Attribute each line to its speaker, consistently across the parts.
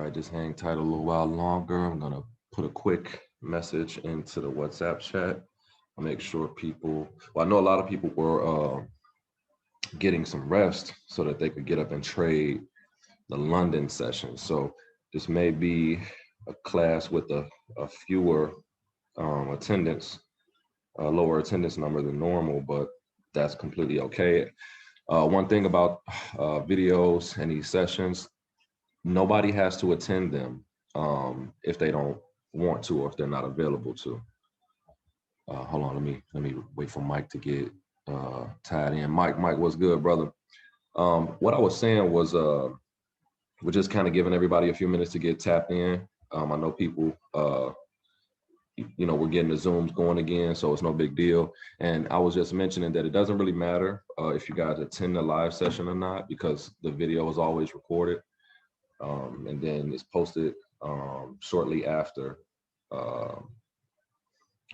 Speaker 1: right, just hang tight a little while longer. I'm gonna put a quick message into the WhatsApp chat. I'll make sure people, well, I know a lot of people were getting some rest so that they could get up and trade the London session. So this may be a class with a fewer attendance, a lower attendance number than normal, but that's completely okay. One thing about videos and these sessions, nobody has to attend them if they don't want to or if they're not available to. Hold on, let me wait for Mike to get tied in. Mike, what's good, brother? What I was saying was we're just kind of giving everybody a few minutes to get tapped in. I know people, we're getting the Zooms going again, so it's no big deal. And I was just mentioning that it doesn't really matter if you guys attend the live session or not, because the video is always recorded and then it's posted shortly after uh,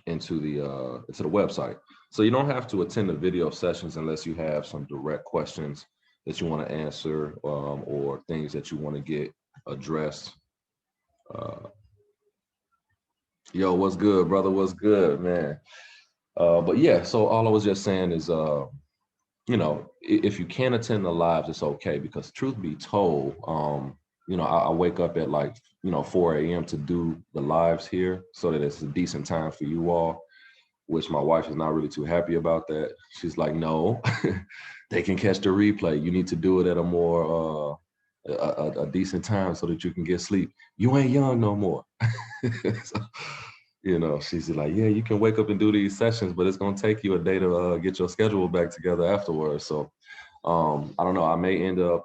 Speaker 1: into the website. So you don't have to attend the video sessions unless you have some direct questions that you want to answer or things that you want to get addressed. Uh, Yo, what's good, brother? What's good, man? But yeah, so all I was just saying is, if you can't attend the lives, it's okay, because truth be told, I wake up at like, 4 a.m. to do the lives here so that it's a decent time for you all, which my wife is not really too happy about that. She's like, no, they can catch the replay. You need to do it at a more, a decent time so that you can get sleep. You ain't young no more. So, she's like, yeah, you can wake up and do these sessions, but it's going to take you a day to get your schedule back together afterwards. So I don't know. I may end up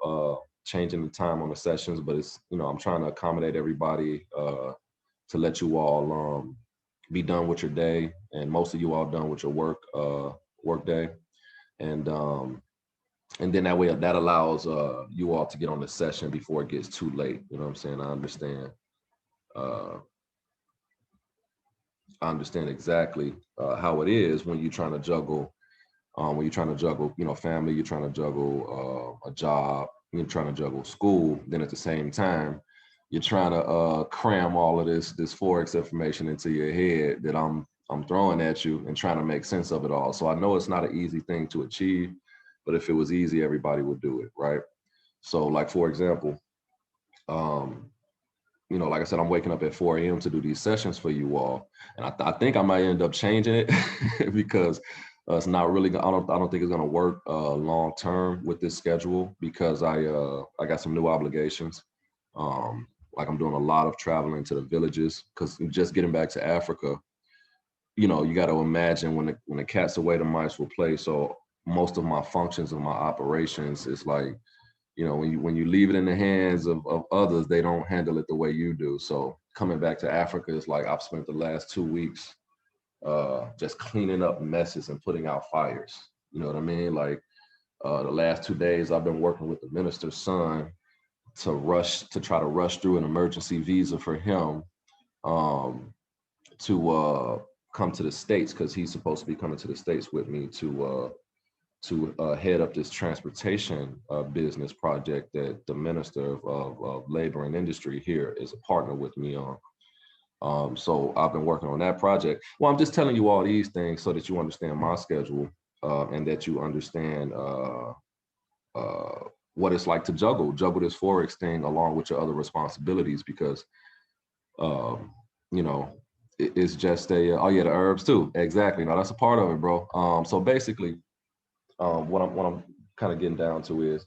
Speaker 1: changing the time on the sessions, but it's, I'm trying to accommodate everybody to let you all be done with your day, and most of you all done with your work day. And then that way that allows you all to get on the session before it gets too late. You know what I'm saying? Uh, I understand exactly how it is when you're trying to juggle, family, you're trying to juggle a job, you're trying to juggle school. Then at the same time, you're trying to cram all of this Forex information into your head that I'm throwing at you and trying to make sense of it all. So I know it's not an easy thing to achieve, but if it was easy, everybody would do it, right? So like, for example, um, like I said, I'm waking up at 4 a.m. to do these sessions for you all, and I think I might end up changing it because it's not really. I don't think it's gonna work long term with this schedule, because I got some new obligations. Like, I'm doing a lot of traveling to the villages, because just getting back to Africa, you got to imagine when the cat's away, the mice will play. So most of my functions of my operations is like, when you leave it in the hands of others, they don't handle it the way you do. So coming back to Africa is like, I've spent the last 2 weeks just cleaning up messes and putting out fires. You know what I mean? Like the last 2 days, I've been working with the minister's son to try to rush through an emergency visa for him um, to come to the States, because he's supposed to be coming to the States with me to head up this transportation business project that the Minister of Labor and Industry here is a partner with me on. So I've been working on that project. Well, I'm just telling you all these things so that you understand my schedule and that you understand what it's like to juggle this Forex thing along with your other responsibilities, because, um, you know, it's just oh yeah, the herbs too. Exactly. No, that's a part of it, bro. So basically, what I'm kind of getting down to is,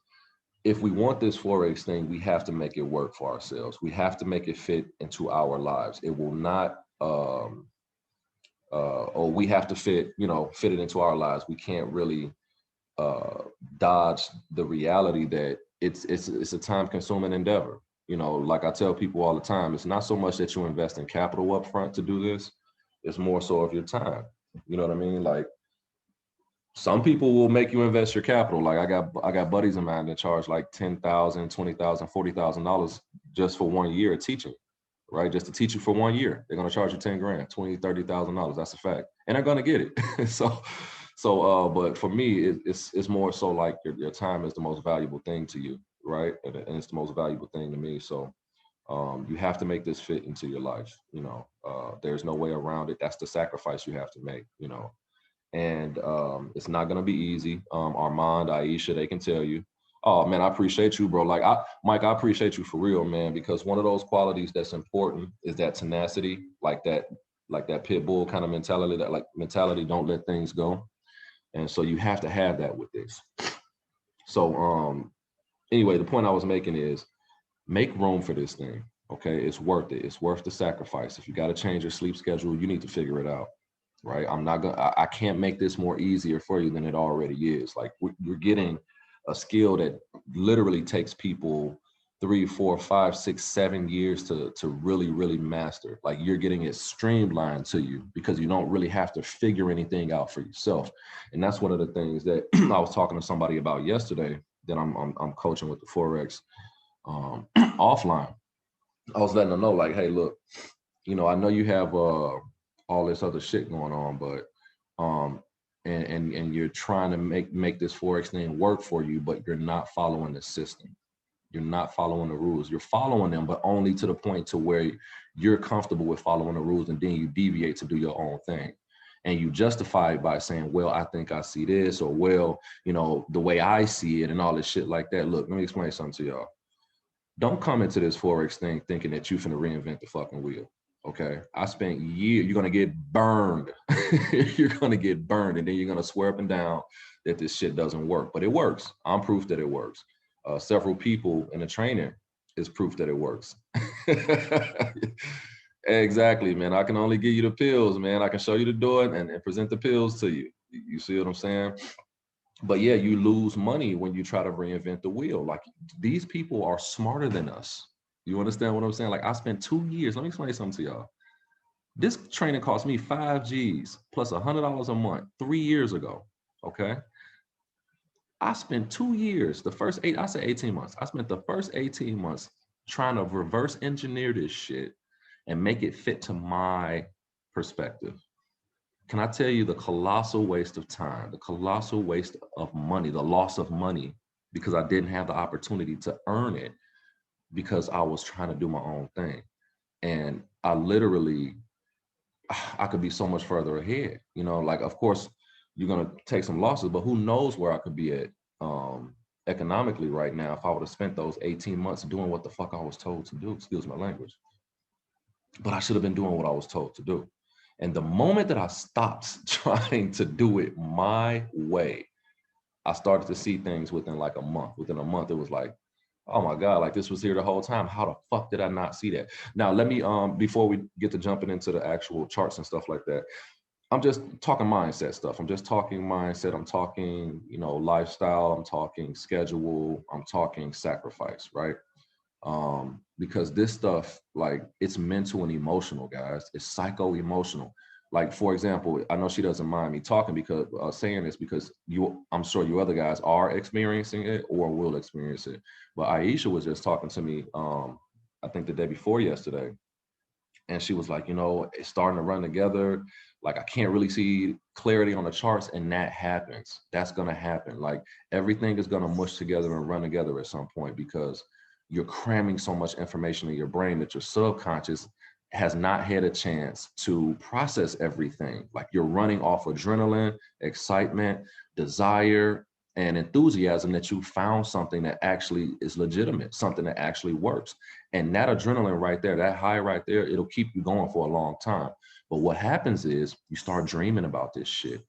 Speaker 1: if we want this Forex thing, we have to make it work for ourselves. We have to make it fit into our lives. It will not, or we have to fit it into our lives. We can't really dodge the reality that it's a time-consuming endeavor. Like I tell people all the time, it's not so much that you invest in capital up front to do this. It's more so of your time. You know what I mean? Like, some people will make you invest your capital. Like, I got buddies of mine that charge like $10,000, $20,000, $40,000 just for 1 year of teaching, right? Just to teach you for 1 year. They're gonna charge you 10 grand, $20,000, $30,000. That's a fact. And they're gonna get it. But for me, it's more so like your time is the most valuable thing to you, right? And it's the most valuable thing to me. So You have to make this fit into your life. There's no way around it. That's the sacrifice you have to make, and it's not going to be easy. Armand, Aisha, they can tell you. Oh man, I appreciate you, bro. Mike, I appreciate you for real, man, because one of those qualities that's important is that tenacity, like that pit bull kind of mentality, that like mentality, don't let things go. And so you have to have that with this. So anyway, the point I was making is make room for this thing. Okay, it's worth it. It's worth the sacrifice. If you got to change your sleep schedule, you need to figure it out. Right? I can't make this more easier for you than it already is. Like you're getting a skill that literally takes people 3, 4, 5, 6, 7 years to really, really master. Like you're getting it streamlined to you because you don't really have to figure anything out for yourself. And that's one of the things that I was talking to somebody about yesterday that I'm coaching with the Forex offline. I was letting them know, like, hey, look, I know you have all this other shit going on, but and you're trying to make this Forex thing work for you, but you're not following the system. You're not following the rules. You're following them, but only to the point to where you're comfortable with following the rules, and then you deviate to do your own thing. And you justify it by saying, well, I think I see this, or well, the way I see it and all this shit like that. Look, let me explain something to y'all. Don't come into this Forex thing thinking that you finna reinvent the fucking wheel. Okay. I spent years, you're gonna get burned. You're gonna get burned, and then you're gonna swear up and down that this shit doesn't work. But it works. I'm proof that it works. Several people in the training is proof that it works. Exactly, man. I can only give you the pills, man. I can show you the door and present the pills to you. You see what I'm saying? But yeah, you lose money when you try to reinvent the wheel. Like these people are smarter than us. You understand what I'm saying? Like I spent 2 years. Let me explain something to y'all. This training cost me 5 G's plus $100 a month 3 years ago. Okay. I spent 2 years, the first 18 months. I spent the first 18 months trying to reverse engineer this shit and make it fit to my perspective. Can I tell you the colossal waste of time, the colossal waste of money, the loss of money because I didn't have the opportunity to earn it because I was trying to do my own thing. And I could be so much further ahead. Like, of course, you're going to take some losses, but who knows where I could be at economically right now if I would have spent those 18 months doing what the fuck I was told to do. Excuse my language. But I should have been doing what I was told to do. And the moment that I stopped trying to do it my way, I started to see things within like a month. Within a month, it was like, oh my God, like this was here the whole time. How the fuck did I not see that? Now, let me, before we get to jumping into the actual charts and stuff like that, I'm just talking mindset stuff. I'm just talking mindset. I'm talking, lifestyle. I'm talking schedule. I'm talking sacrifice, right? Because this stuff, like, it's mental and emotional, guys. It's psycho-emotional. Like, for example, I know she doesn't mind me talking because saying this because I'm sure you other guys are experiencing it or will experience it. But Aisha was just talking to me, I think the day before yesterday, and she was like, it's starting to run together. Like, I can't really see clarity on the charts, and that happens. That's gonna happen. Like, everything is gonna mush together and run together at some point because you're cramming so much information in your brain that your subconscious has not had a chance to process everything. Like, you're running off adrenaline, excitement, desire, and enthusiasm that you found something that actually is legitimate, something that actually works. And that adrenaline right there, that high right there, it'll keep you going for a long time. But what happens is you start dreaming about this shit.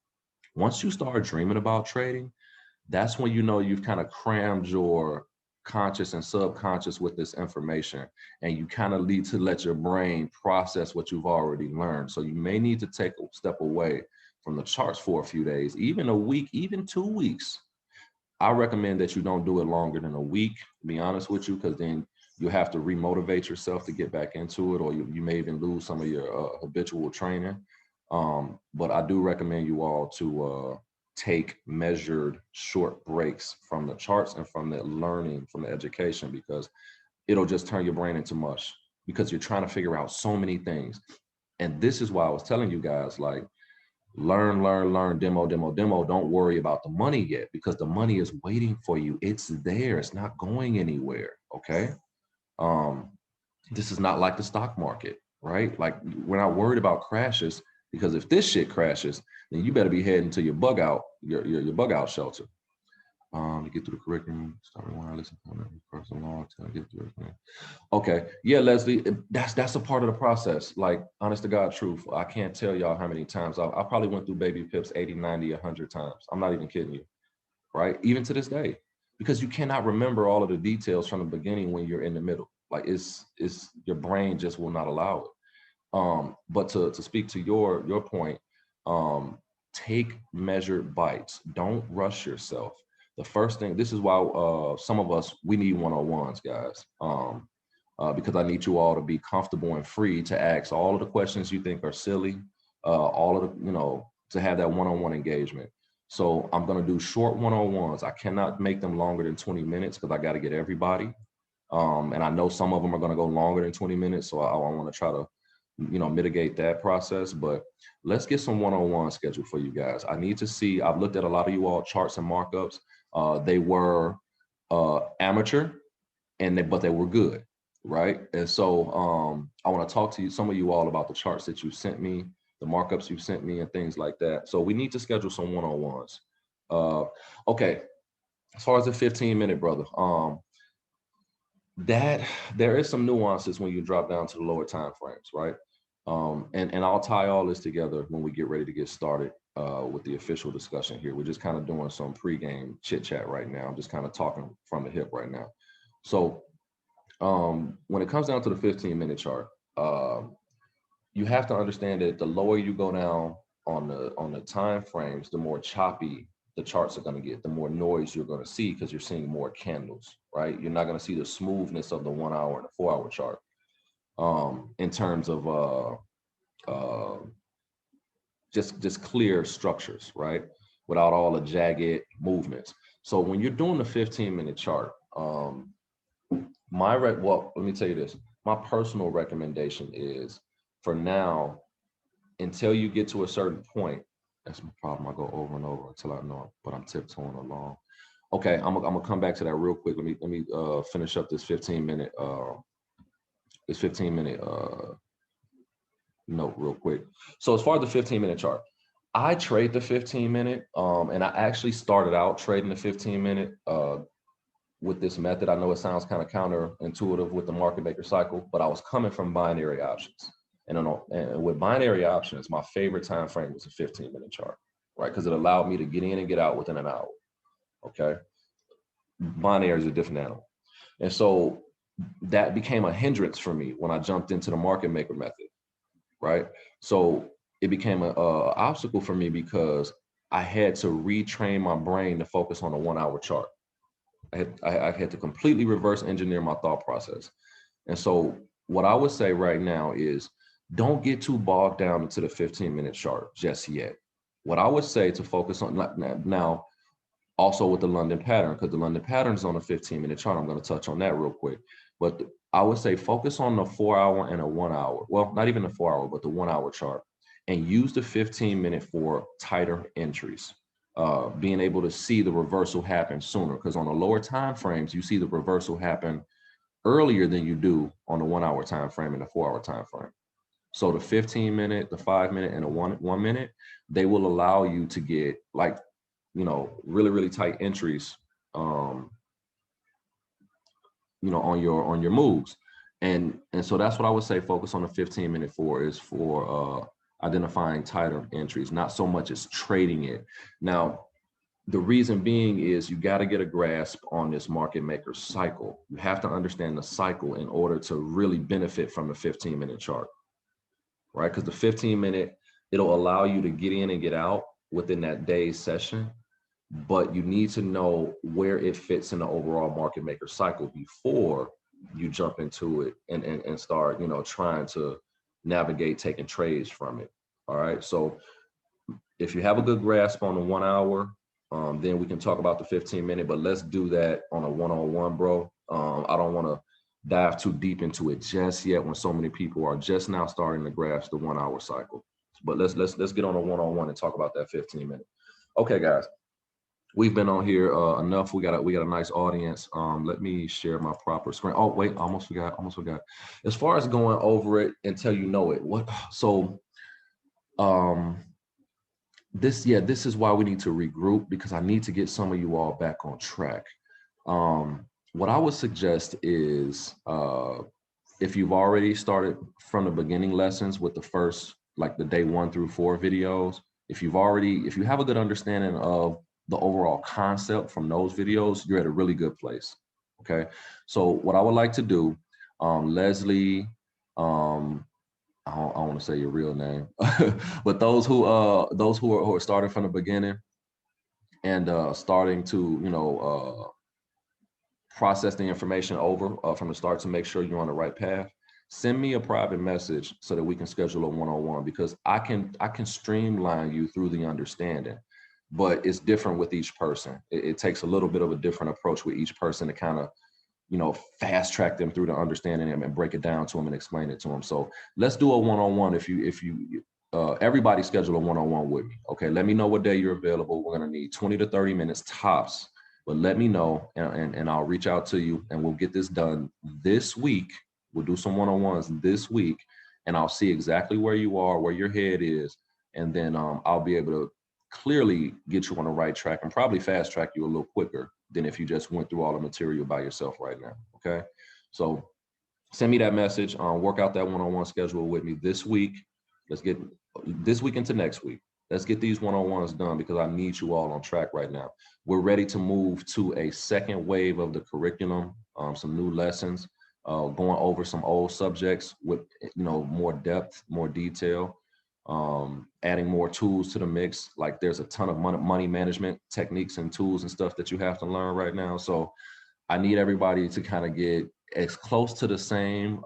Speaker 1: Once you start dreaming about trading, that's when you've kind of crammed your conscious and subconscious with this information, and you kind of need to let your brain process what you've already learned. So you may need to take a step away from the charts for a few days, even a week, even 2 weeks. I recommend that you don't do it longer than a week, to be honest with you, because then you have to remotivate yourself to get back into it, or you may even lose some of your habitual training. But I do recommend you all to take measured short breaks from the charts and from the learning, from the education, because it'll just turn your brain into mush because you're trying to figure out so many things. And this is why I was telling you guys, like, learn, demo. Don't worry about the money yet because the money is waiting for you. It's there. It's not going anywhere. Okay. This is not like the stock market, right? Like we're not worried about crashes, because if this shit crashes, then you better be heading to your bug out, your bug out shelter. To get through the curriculum, start when I listen to personal long to get through it. Okay, yeah, Leslie, that's a part of the process. Like, honest to God truth, I can't tell y'all how many times I probably went through baby pips 80, 90, 100 times. I'm not even kidding you, right? Even to this day, because you cannot remember all of the details from the beginning when you're in the middle. Like it's your brain just will not allow it. But to speak to your point, take measured bites. Don't rush yourself. The first thing, this is why some of us, we need one-on-ones, guys. Because I need you all to be comfortable and free to ask all of the questions you think are silly, all of the, to have that one-on-one engagement. So I'm going to do short one-on-ones. I cannot make them longer than 20 minutes because I got to get everybody. And I know some of them are going to go longer than 20 minutes. So I want to try to, mitigate that process. But let's get some one-on-one scheduled for you guys. I need to see, I've looked at a lot of you all charts and markups. They were amateur, but they were good, right? And so I want to talk to you, some of you all, about the charts that you sent me, the markups you sent me, and things like that. So we need to schedule some one-on-ones. Okay, as far as the 15-minute, brother, that there is some nuances when you drop down to the lower time frames, right? And I'll tie all this together when we get ready to get started with the official discussion here. We're just kind of doing some pregame chit chat right now. I'm just kind of talking from the hip right now. So when it comes down to the 15-minute chart, you have to understand that the lower you go down on the time frames, the more choppy the charts are going to get, the more noise you're going to see, because you're seeing more candles, right? You're not going to see the smoothness of the 1 hour and the 4 hour chart in terms of just clear structures, right? Without all the jagged movements. So when you're doing the 15-minute chart, well, let me tell you this. My personal recommendation is, for now, until you get to a certain point, that's my problem. I go over and over until I know, but I'm tiptoeing along. Okay, I'm gonna come back to that real quick. Let me finish up this 15-minute note real quick. So as far as the 15-minute chart, I trade the 15-minute, and I actually started out trading the 15-minute with this method. I know it sounds kind of counterintuitive with the market maker cycle, but I was coming from binary options. And with binary options, my favorite time frame was a 15-minute chart, right? Because it allowed me to get in and get out within an hour, okay? Binary is a different animal. And so that became a hindrance for me when I jumped into the market maker method, right? So it became an obstacle for me because I had to retrain my brain to focus on a 1 hour chart. I had to completely reverse engineer my thought process. And so what I would say right now is, don't get too bogged down into the 15-minute chart just yet. What I would say to focus on now, also with the London pattern, because the London pattern is on a 15-minute chart. I'm going to touch on that real quick. But I would say focus on the 4 hour and a 1 hour. Well, not even the 4 hour, but the 1 hour chart, and use the 15-minute for tighter entries. Being able to see the reversal happen sooner, because on the lower time frames, you see the reversal happen earlier than you do on the 1 hour time frame and the 4 hour time frame. So the 15-minute, the 5-minute, and the 1 minute, they will allow you to get, like, really, really tight entries, on your moves. And so that's what I would say, focus on the 15-minute for identifying tighter entries, not so much as trading it. Now, the reason being is you got to get a grasp on this market maker cycle. You have to understand the cycle in order to really benefit from the 15-minute chart, right? Because the 15-minute, it'll allow you to get in and get out within that day's session, but you need to know where it fits in the overall market maker cycle before you jump into it and start, trying to navigate taking trades from it. All right. So if you have a good grasp on the 1 hour, then we can talk about the 15-minute, but let's do that on a one-on-one, bro. I don't want to dive too deep into it just yet when so many people are just now starting to grasp the 1 hour cycle. But let's get on a one-on-one and talk about that 15-minute. Okay, guys. we've been on here enough. We got a nice audience. Let me share my proper screen. Oh wait, almost forgot. As far as going over it until you know it, what? So um, this is why we need to regroup, because I need to get some of you all back on track. What I would suggest is if you've already started from the beginning lessons with the first, like the day 1 through 4 videos, if you have a good understanding of the overall concept from those videos, you're at a really good place. Okay. So what I would like to do, Leslie, um, I don't want to say your real name, but those who are starting from the beginning and starting to, process the information over from the start to make sure you're on the right path, send me a private message so that we can schedule a one-on-one, because I can streamline you through the understanding, but it's different with each person. It takes a little bit of a different approach with each person to kind of, fast track them through the understanding and break it down to them and explain it to them. So let's do a one-on-one. If you everybody schedule a one-on-one with me. Okay, let me know what day you're available. We're gonna need 20 to 30 minutes tops, but let me know, and I'll reach out to you and we'll get this done this week. We'll do some one-on-ones this week, and I'll see exactly where you are, where your head is, and then I'll be able to clearly get you on the right track and probably fast track you a little quicker than if you just went through all the material by yourself right now. Okay. So send me that message, work out that one-on-one schedule with me this week. Let's get this week into next week. Let's get these one-on-ones done, because I need you all on track right now. We're ready to move to a second wave of the curriculum, some new lessons, going over some old subjects with, more depth, more detail, adding more tools to the mix. Like there's a ton of money management techniques and tools and stuff that you have to learn right now. So I need everybody to kind of get as close to the same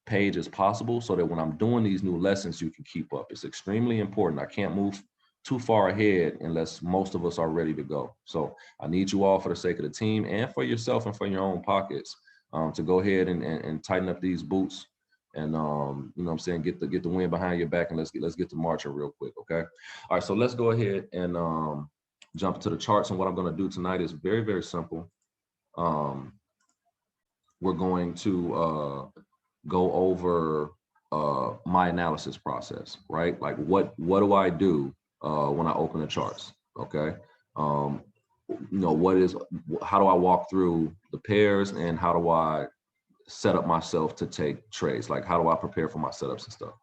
Speaker 1: page as possible, so that when I'm doing these new lessons, you can keep up. It's extremely important. I can't move too far ahead unless most of us are ready to go. So I need you all, for the sake of the team and for yourself and for your own pockets, to go ahead and tighten up these boots, and what I'm saying, get the wind behind your back, and let's get to marching real quick. Okay. All right. So let's go ahead and jump to the charts. And what I'm going to do tonight is very, very simple. We're going to go over my analysis process, right? Like what do I do when I open the charts? Okay. Um, how do I walk through the pairs, and how do I set up myself to take trades? Like how do I prepare for my setups and stuff?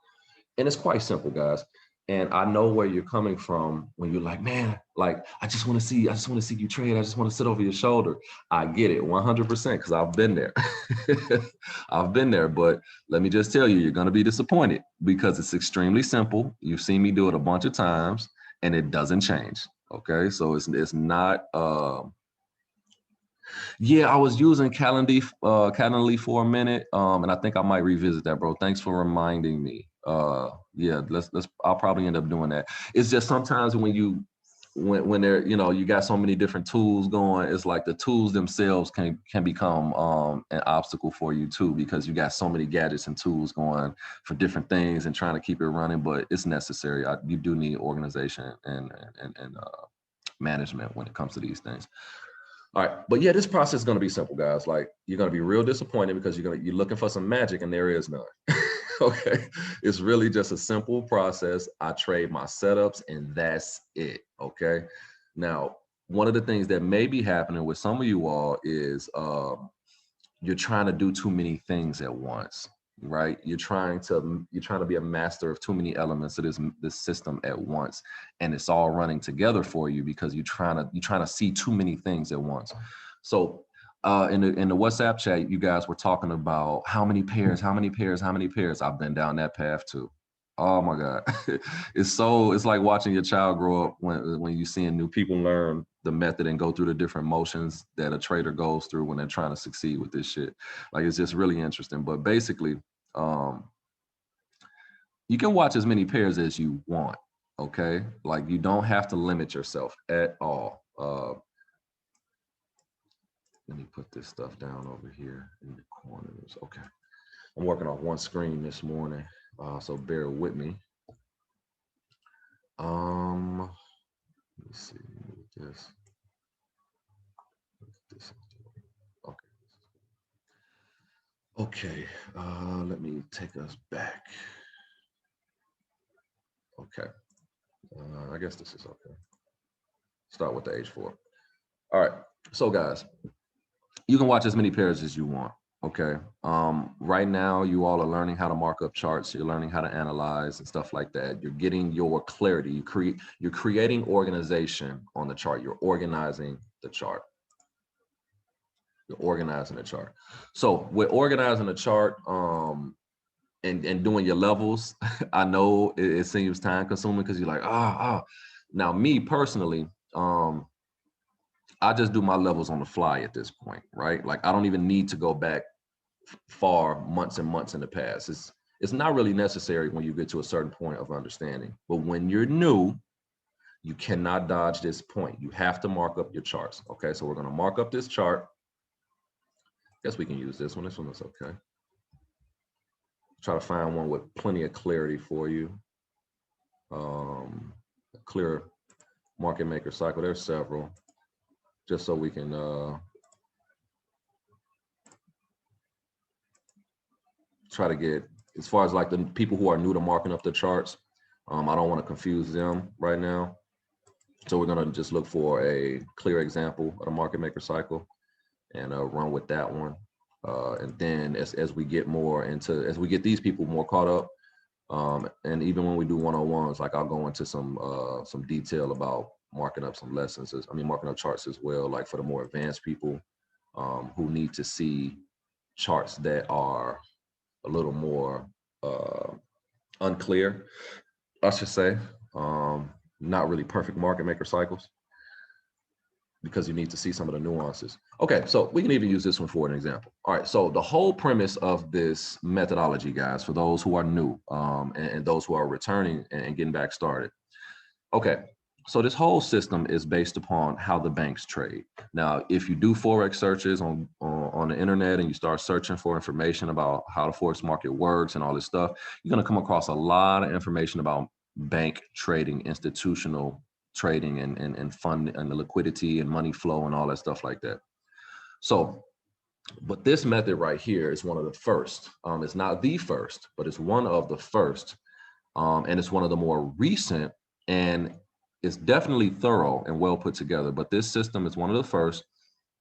Speaker 1: And it's quite simple, guys. And I know where you're coming from when you're like, man, like I just want to see you trade. I just want to sit over your shoulder. I get it 100%, because I've been there. I've been there. But let me just tell you, you're going to be disappointed, because it's extremely simple. You've seen me do it a bunch of times and it doesn't change. Okay. So it's not, yeah, I was using Calendly for a minute, and I think I might revisit that, bro. Thanks for reminding me. Yeah, let's. I'll probably end up doing that. It's just sometimes when they're, you got so many different tools going, it's like the tools themselves can become an obstacle for you too, because you got so many gadgets and tools going for different things and trying to keep it running. But it's necessary. You do need organization and management when it comes to these things. All right, but yeah, this process is going to be simple, guys. Like you're going to be real disappointed, because you're looking for some magic and there is none. Okay, it's really just a simple process. I trade my setups and that's it. Okay, now one of the things that may be happening with some of you all is you're trying to do too many things at once, right? You're trying to be a master of too many elements of this system at once, and it's all running together for you because you're trying to see too many things at once. So in the WhatsApp chat, you guys were talking about how many pairs. I've been down that path too. Oh my God. It's like watching your child grow up when you're seeing new people learn the method and go through the different motions that a trader goes through when they're trying to succeed with this shit. Like it's just really interesting. But basically, you can watch as many pairs as you want. Okay. Like you don't have to limit yourself at all. Let me put this stuff down over here in the corners. Okay. I'm working off one screen this morning, so bear with me. Let me see. this. This. Okay. Okay. Let me take us back. Okay. I guess this is okay. Start with the H4. All right. So guys, you can watch as many pairs as you want. Okay. Right now, you all are learning how to mark up charts. You're learning how to analyze and stuff like that. You're getting your clarity. You're creating organization on the chart. You're organizing the chart. You're organizing the chart. So with organizing the chart, and doing your levels, I know it seems time consuming because you're like, Now me personally, I just do my levels on the fly at this point, right? Like I don't even need to go back far months and months in the past. It's not really necessary when you get to a certain point of understanding. But when you're new, you cannot dodge this point. You have to mark up your charts. Okay, so we're gonna mark up this chart. Guess we can use this one. This one is okay. Try to find one with plenty of clarity for you. Clear market maker cycle. There's several, just so we can try to get, as far as like the people who are new to marking up the charts, I don't want to confuse them right now. So we're gonna just look for a clear example of the market maker cycle and run with that one. And then as we get more into, as we get these people more caught up, and even when we do one-on-ones, like I'll go into some detail about marking up some lessons, marking up charts as well, like for the more advanced people who need to see charts that are a little more unclear, I should say, not really perfect market maker cycles, because you need to see some of the nuances. Okay, so we can even use this one for an example. All right, so the whole premise of this methodology, guys, for those who are new and those who are returning and getting back started. Okay, so this whole system is based upon how the banks trade. Now, if you do Forex searches on the internet and you start searching for information about how the Forex market works and all this stuff, you're gonna come across a lot of information about bank trading, institutional trading and fund and the liquidity and money flow and all that stuff like that. So, but this method right here is one of the first. It's not the first, but it's one of the first. And it's one of the more recent, and it's definitely thorough and well put together. But this system is one of the first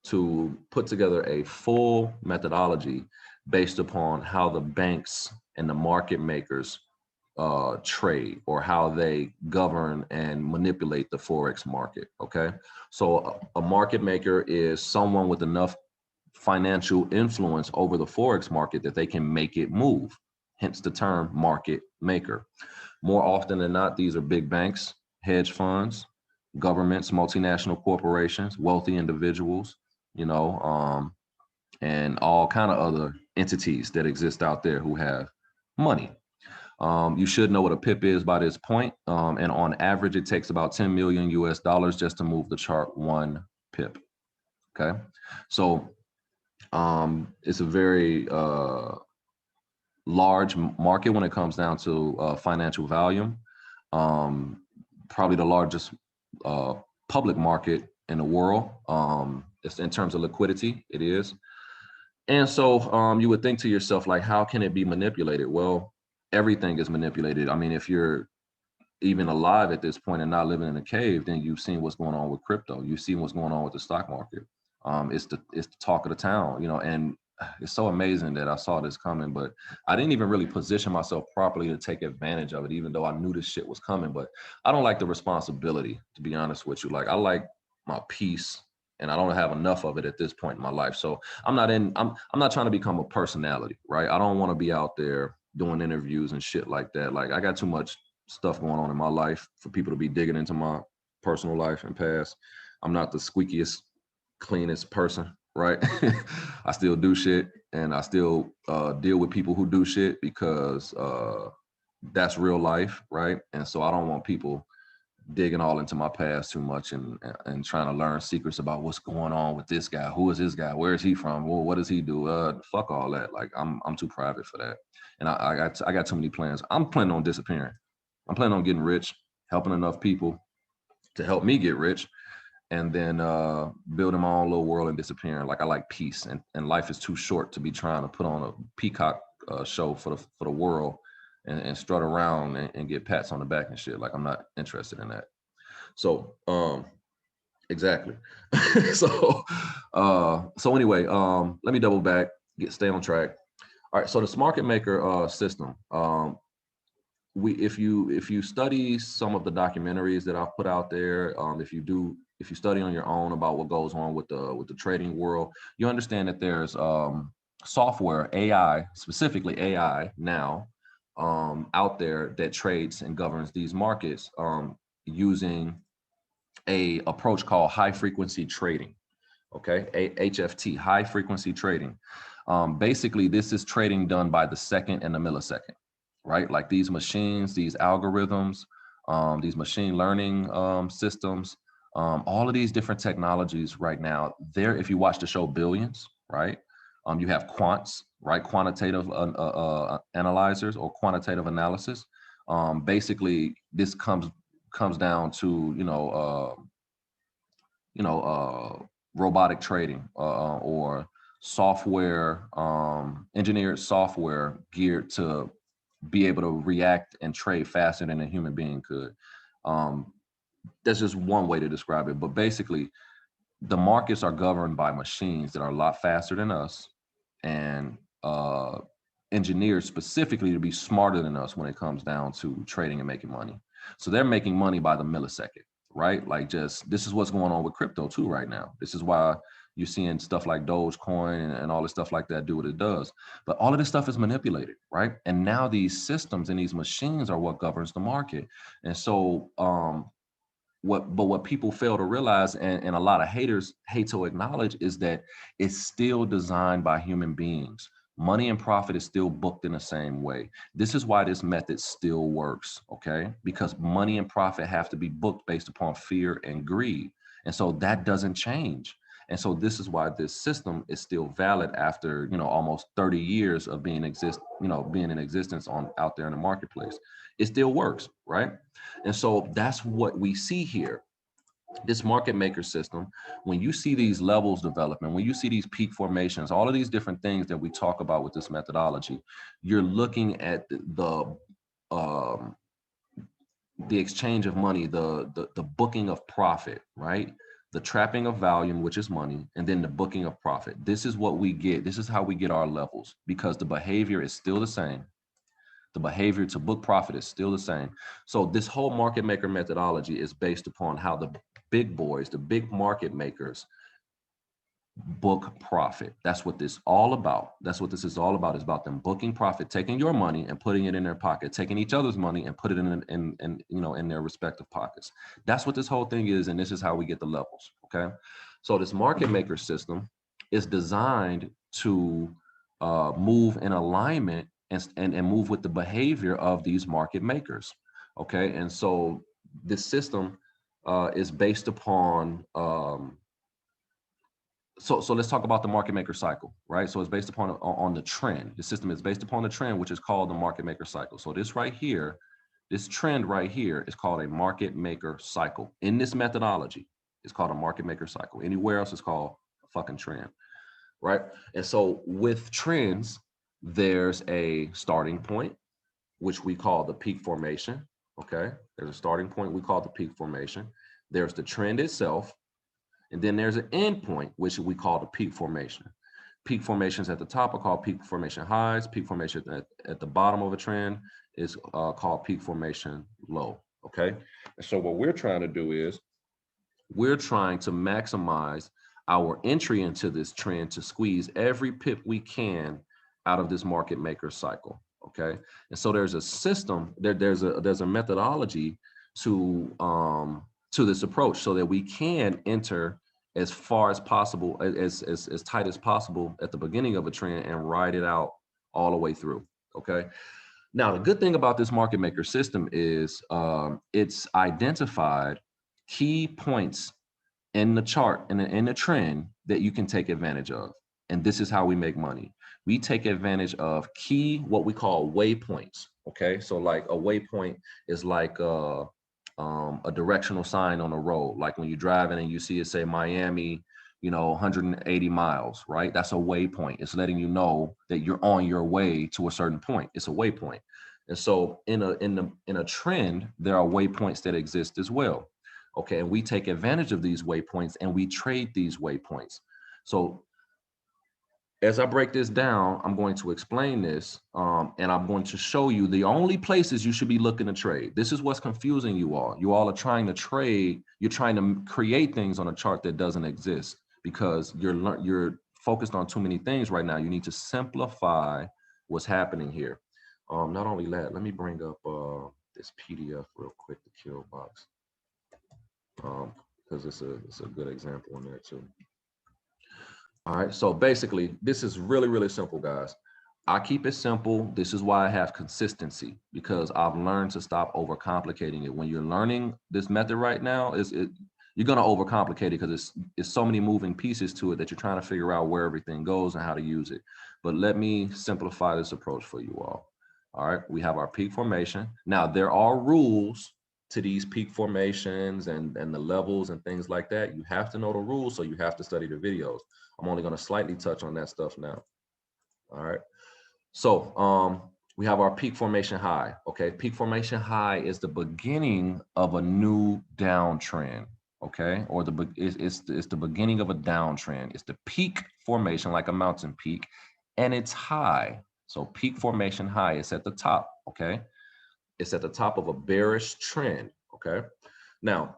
Speaker 1: to put together a full methodology based upon how the banks and the market makers trade, or how they govern and manipulate the Forex market. Okay, so a market maker is someone with enough financial influence over the Forex market that they can make it move, hence the term market maker. More often than not, these are big banks, hedge funds, governments, multinational corporations, wealthy individuals, and all kind of other entities that exist out there who have money. You should know what a pip is by this point. And on average, it takes about 10 million US dollars just to move the chart one pip. Okay. So it's a very large market when it comes down to financial volume. Probably the largest public market in the world. It's in terms of liquidity, it is. And so you would think to yourself, like, how can it be manipulated? Well, everything is manipulated. I mean, if you're even alive at this point and not living in a cave, then you've seen what's going on with crypto. You've seen what's going on with the stock market. It's the talk of the town, and it's so amazing that I saw this coming, but I didn't even really position myself properly to take advantage of it, even though I knew this shit was coming. But I don't like the responsibility, to be honest with you. Like, I like my peace, and I don't have enough of it at this point in my life. So I'm not trying to become a personality, right? I don't want to be out there doing interviews and shit like that. Like, I got too much stuff going on in my life for people to be digging into my personal life and past. I'm not the squeakiest, cleanest person, right? I still do shit, and I still deal with people who do shit, because that's real life, right? And so I don't want people digging all into my past too much and trying to learn secrets about what's going on with this guy. Who is this guy? Where is he from? Well, what does he do? Fuck all that. Like, I'm too private for that. And I got too many plans. I'm planning on disappearing. I'm planning on getting rich, helping enough people to help me get rich, and then building my own little world and disappearing. Like I like peace, and life is too short to be trying to put on a peacock show for the world and strut around and get pats on the back and shit. Like I'm not interested in that. So exactly. So anyway, let me double back, stay on track. All right, so this market maker system, if you study some of the documentaries that I've put out there, if you study on your own about what goes on with the trading world, you understand that there's software, AI, specifically AI now, out there that trades and governs these markets using a approach called high frequency trading. Okay, HFT, high frequency trading. Basically, this is trading done by the second and the millisecond, right? Like these machines, these algorithms, these machine learning systems, all of these different technologies right now, there, if you watch the show Billions, right? You have quants, right? Quantitative analyzers or quantitative analysis. Basically, this comes down to, robotic trading or software, engineered software geared to be able to react and trade faster than a human being could. That's just one way to describe it. But basically, the markets are governed by machines that are a lot faster than us and engineered specifically to be smarter than us when it comes down to trading and making money. So they're making money by the millisecond, right? Like just this is what's going on with crypto too right now. This is why you're seeing stuff like Dogecoin and all this stuff like that do what it does. But all of this stuff is manipulated, right? And now these systems and these machines are what governs the market. And so what people fail to realize, and a lot of haters hate to acknowledge, is that it's still designed by human beings. Money and profit is still booked in the same way. This is why this method still works, okay? Because money and profit have to be booked based upon fear and greed. And so that doesn't change. And so this is why this system is still valid after, almost 30 years of being in existence out there in the marketplace. It still works, right? And so that's what we see here. This market maker system, when you see these levels development, when you see these peak formations, all of these different things that we talk about with this methodology, you're looking at the exchange of money, the booking of profit, right? The trapping of volume, which is money, and then the booking of profit. This is what we get. This is how we get our levels, because the behavior is still the same. The behavior to book profit is still the same. So this whole market maker methodology is based upon how the big boys, the big market makers, book profit. That's what this all about. That's what this is all about. It's about them booking profit, taking your money and putting it in their pocket, taking each other's money and put it in their respective pockets. That's what this whole thing is, and this is how we get the levels. Okay, so this market maker system is designed to move in alignment and move with the behavior of these market makers. Okay, and so this system is based upon so let's talk about the market maker cycle, right? So it's based upon on the trend. The system is based upon the trend, which is called the market maker cycle. So this right here, this trend right here is called a market maker cycle. In this methodology, it's called a market maker cycle. Anywhere else it's called a fucking trend, right? And so with trends, there's a starting point, which we call the peak formation, okay? There's a starting point we call the peak formation. There's the trend itself, and then there's an end point, which we call the peak formation. Peak formations at the top are called peak formation highs. Peak formation at the bottom of a trend is called peak formation low, okay? And so what we're trying to do is we're trying to maximize our entry into this trend to squeeze every pip we can out of this market maker cycle, okay? And so there's a system, there's a methodology to this approach so that we can enter as far as possible, as tight as possible at the beginning of a trend and ride it out all the way through, okay? Now, the good thing about this market maker system is it's identified key points in the chart and in the trend that you can take advantage of. And this is how we make money. We take advantage of key, what we call waypoints, okay? So like a waypoint is like a directional sign on the road. Like when you're driving and you see it say Miami, 180 miles, right? That's a waypoint. It's letting you know that you're on your way to a certain point. It's a waypoint. And so in a trend, there are waypoints that exist as well. Okay, and we take advantage of these waypoints and we trade these waypoints. So as I break this down, I'm going to explain this, and I'm going to show you the only places you should be looking to trade. This is what's confusing you all. You all are trying to trade. You're trying to create things on a chart that doesn't exist because you're focused on too many things right now. You need to simplify what's happening here. Not only that, let me bring up this PDF real quick, the kill box, because it's a good example in there too. All right, so basically, this is really, really simple, guys. I keep it simple. This is why I have consistency, because I've learned to stop overcomplicating it. When you're learning this method right now, you're gonna overcomplicate it because it's so many moving pieces to it that you're trying to figure out where everything goes and how to use it. But let me simplify this approach for you all. All right, we have our peak formation. Now, there are rules to these peak formations and the levels and things like that. You have to know the rules, so you have to study the videos. I'm only going to slightly touch on that stuff now. All right. So we have our peak formation high. Okay. Peak formation high is the beginning of a new downtrend. Okay. Or it's the beginning of a downtrend. It's the peak formation, like a mountain peak, and it's high. So peak formation high is at the top. Okay. It's at the top of a bearish trend. Okay. Now,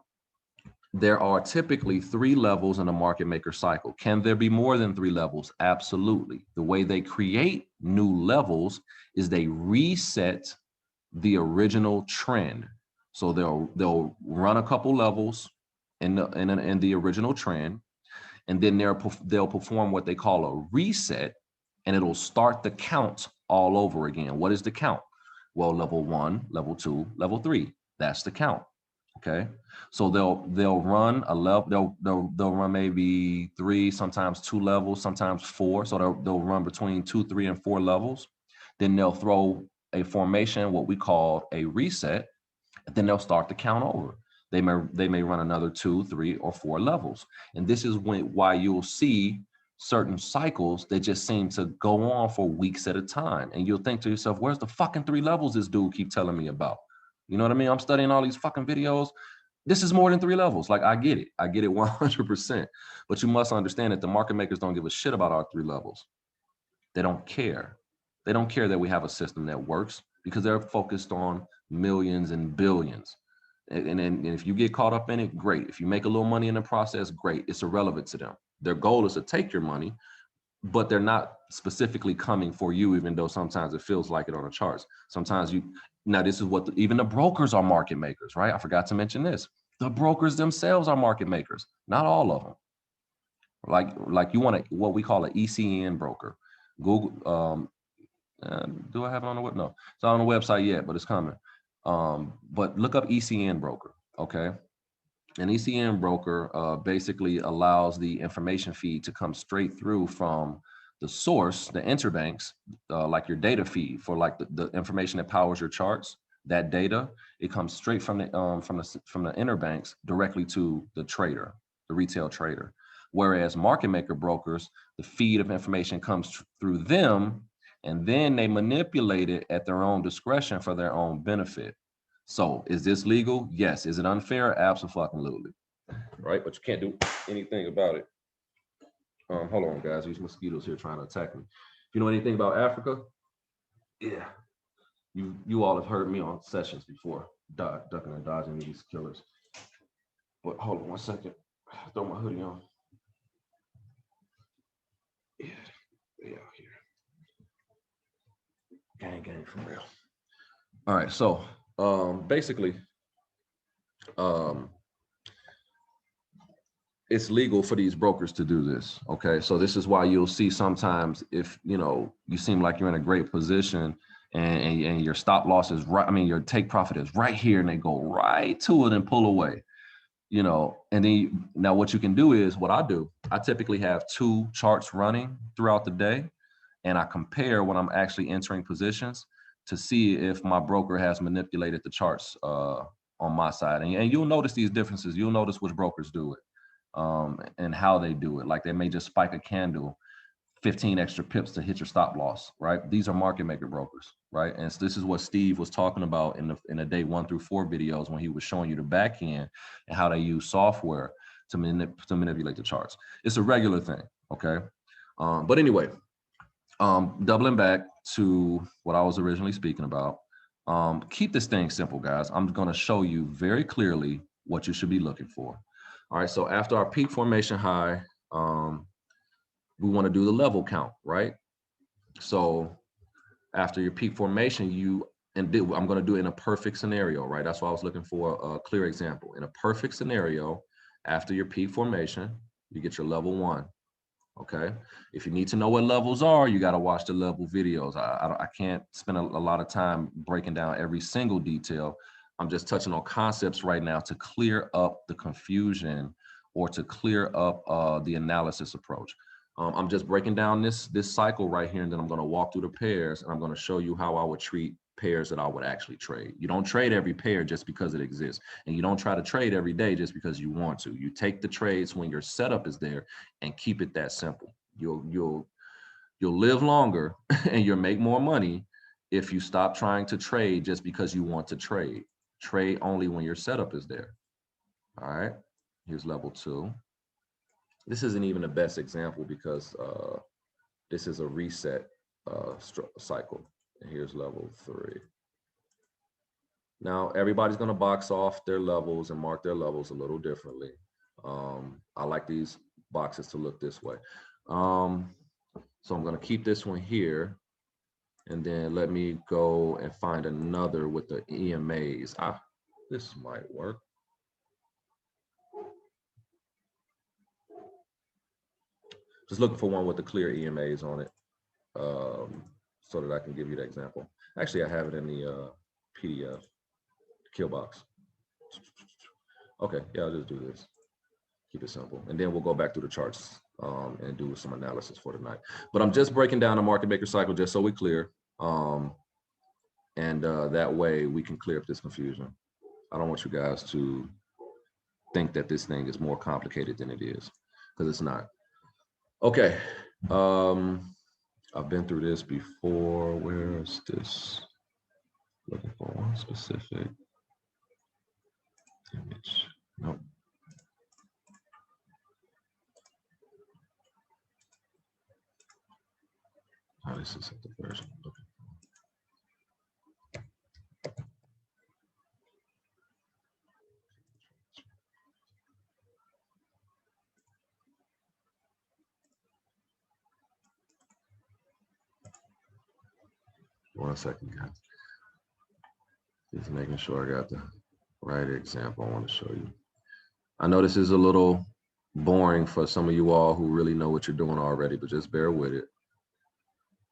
Speaker 1: there are typically 3 levels in a market maker cycle. Can there be more than 3 levels? Absolutely. The way they create new levels is they reset the original trend. So they'll run a couple levels in the original trend, and then they'll perform what they call a reset, and it'll start the count all over again. What is the count? Well, level 1, level 2, level 3. That's the count. Okay, so they'll run a level. They'll run maybe 3, sometimes 2 levels, sometimes 4. So they'll run between 2, 3, and 4 levels. Then they'll throw a formation, what we call a reset, and then they'll start the count over. They may run another 2, 3, or 4 levels, and this is why you'll see certain cycles that just seem to go on for weeks at a time, and you'll think to yourself, "Where's the fucking 3 levels this dude keep telling me about?" You know what I mean? I'm studying all these fucking videos. This is more than 3 levels. Like, I get it 100%. But you must understand that the market makers don't give a shit about our 3 levels. They don't care. They don't care that we have a system that works because they're focused on millions and billions. And if you get caught up in it, great. If you make a little money in the process, great. It's irrelevant to them. Their goal is to take your money, but they're not specifically coming for you, even though sometimes it feels like it on the charts. Sometimes now this is what even the brokers are market makers, right? I forgot to mention this. The brokers themselves are market makers, not all of them. Like you want what we call an ECN broker. Google, do I have it on the web? No, it's not on the website yet, but it's coming. But look up ECN broker, okay? An ECN broker basically allows the information feed to come straight through from the source, the interbanks, like your data feed for like the information that powers your charts. That data, it comes straight from the interbanks directly to the trader, the retail trader. Whereas market maker brokers, the feed of information comes through them, and then they manipulate it at their own discretion for their own benefit. So is this legal? Yes. Is it unfair? Absolutely. Right, but you can't do anything about it. Hold on, guys. These mosquitoes here trying to attack me. If you know anything about Africa, yeah, you all have heard me on sessions before, ducking and dodging these killers. But hold on 1 second. Throw my hoodie on. Yeah, they out here. Gang for real. All right, so basically, it's legal for these brokers to do this. Okay, so this is why you'll see sometimes if you seem like you're in a great position and your stop loss is right, I mean your take profit is right here, and they go right to it and pull away. And then now what you can do is what I do. I typically have 2 charts running throughout the day, and I compare when I'm actually entering positions to see if my broker has manipulated the charts on my side. And you'll notice these differences. You'll notice which brokers do it and how they do it. Like they may just spike a candle 15 extra pips to hit your stop loss, right? These are market maker brokers, right? And so this is what Steve was talking about in the day 1 through 4 videos when he was showing you the back end and how they use software to manipulate the charts. It's a regular thing, okay? But anyway, doubling back to what I was originally speaking about, keep this thing simple, guys. I'm gonna show you very clearly what you should be looking for. All right, so after our peak formation high, we want to do the level count, right? So after your peak formation, I'm going to do it in a perfect scenario, right? That's why I was looking for a clear example. In a perfect scenario, after your peak formation, you get your level 1, okay? If you need to know what levels are, you got to watch the level videos. I can't spend a lot of time breaking down every single detail. I'm just touching on concepts right now to clear up the confusion or to clear up the analysis approach. I'm just breaking down this cycle right here, and then I'm going to walk through the pairs, and I'm going to show you how I would treat pairs that I would actually trade. You don't trade every pair just because it exists, and you don't try to trade every day just because you want to. You take the trades when your setup is there and keep it that simple. You'll live longer and you'll make more money if you stop trying to trade just because you want to trade. Trade only when your setup is there. All right, here's level 2. This isn't even the best example because this is a reset cycle. And here's level 3. Now, everybody's going to box off their levels and mark their levels a little differently. I like these boxes to look this way. So I'm going to keep this one here. And then let me go and find another with the EMAs. This might work. Just looking for one with the clear EMAs on it so that I can give you the example. Actually, I have it in the PDF kill box. Okay, yeah, I'll just do this. Keep it simple. And then we'll go back through the charts and do some analysis for tonight. But I'm just breaking down the market maker cycle just so we're clear. And that way we can clear up this confusion. I don't want you guys to think that this thing is more complicated than it is, because it's not. Okay, I've been through this before. Where is this? Looking for one specific image. Nope. Oh, this is the version I'm looking for. 1 second, guys. Just making sure I got the right example I want to show you. I know this is a little boring for some of you all who really know what you're doing already, but just bear with it.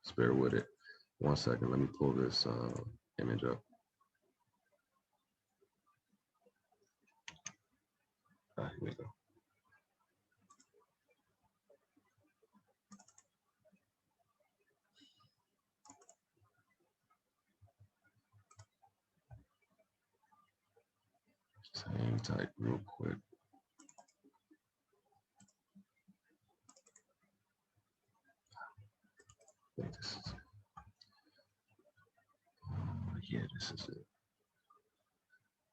Speaker 1: Just bear with it. 1 second, let me pull this image up. Here we go. Just hang tight real quick. I think this is it. Yeah, this is it.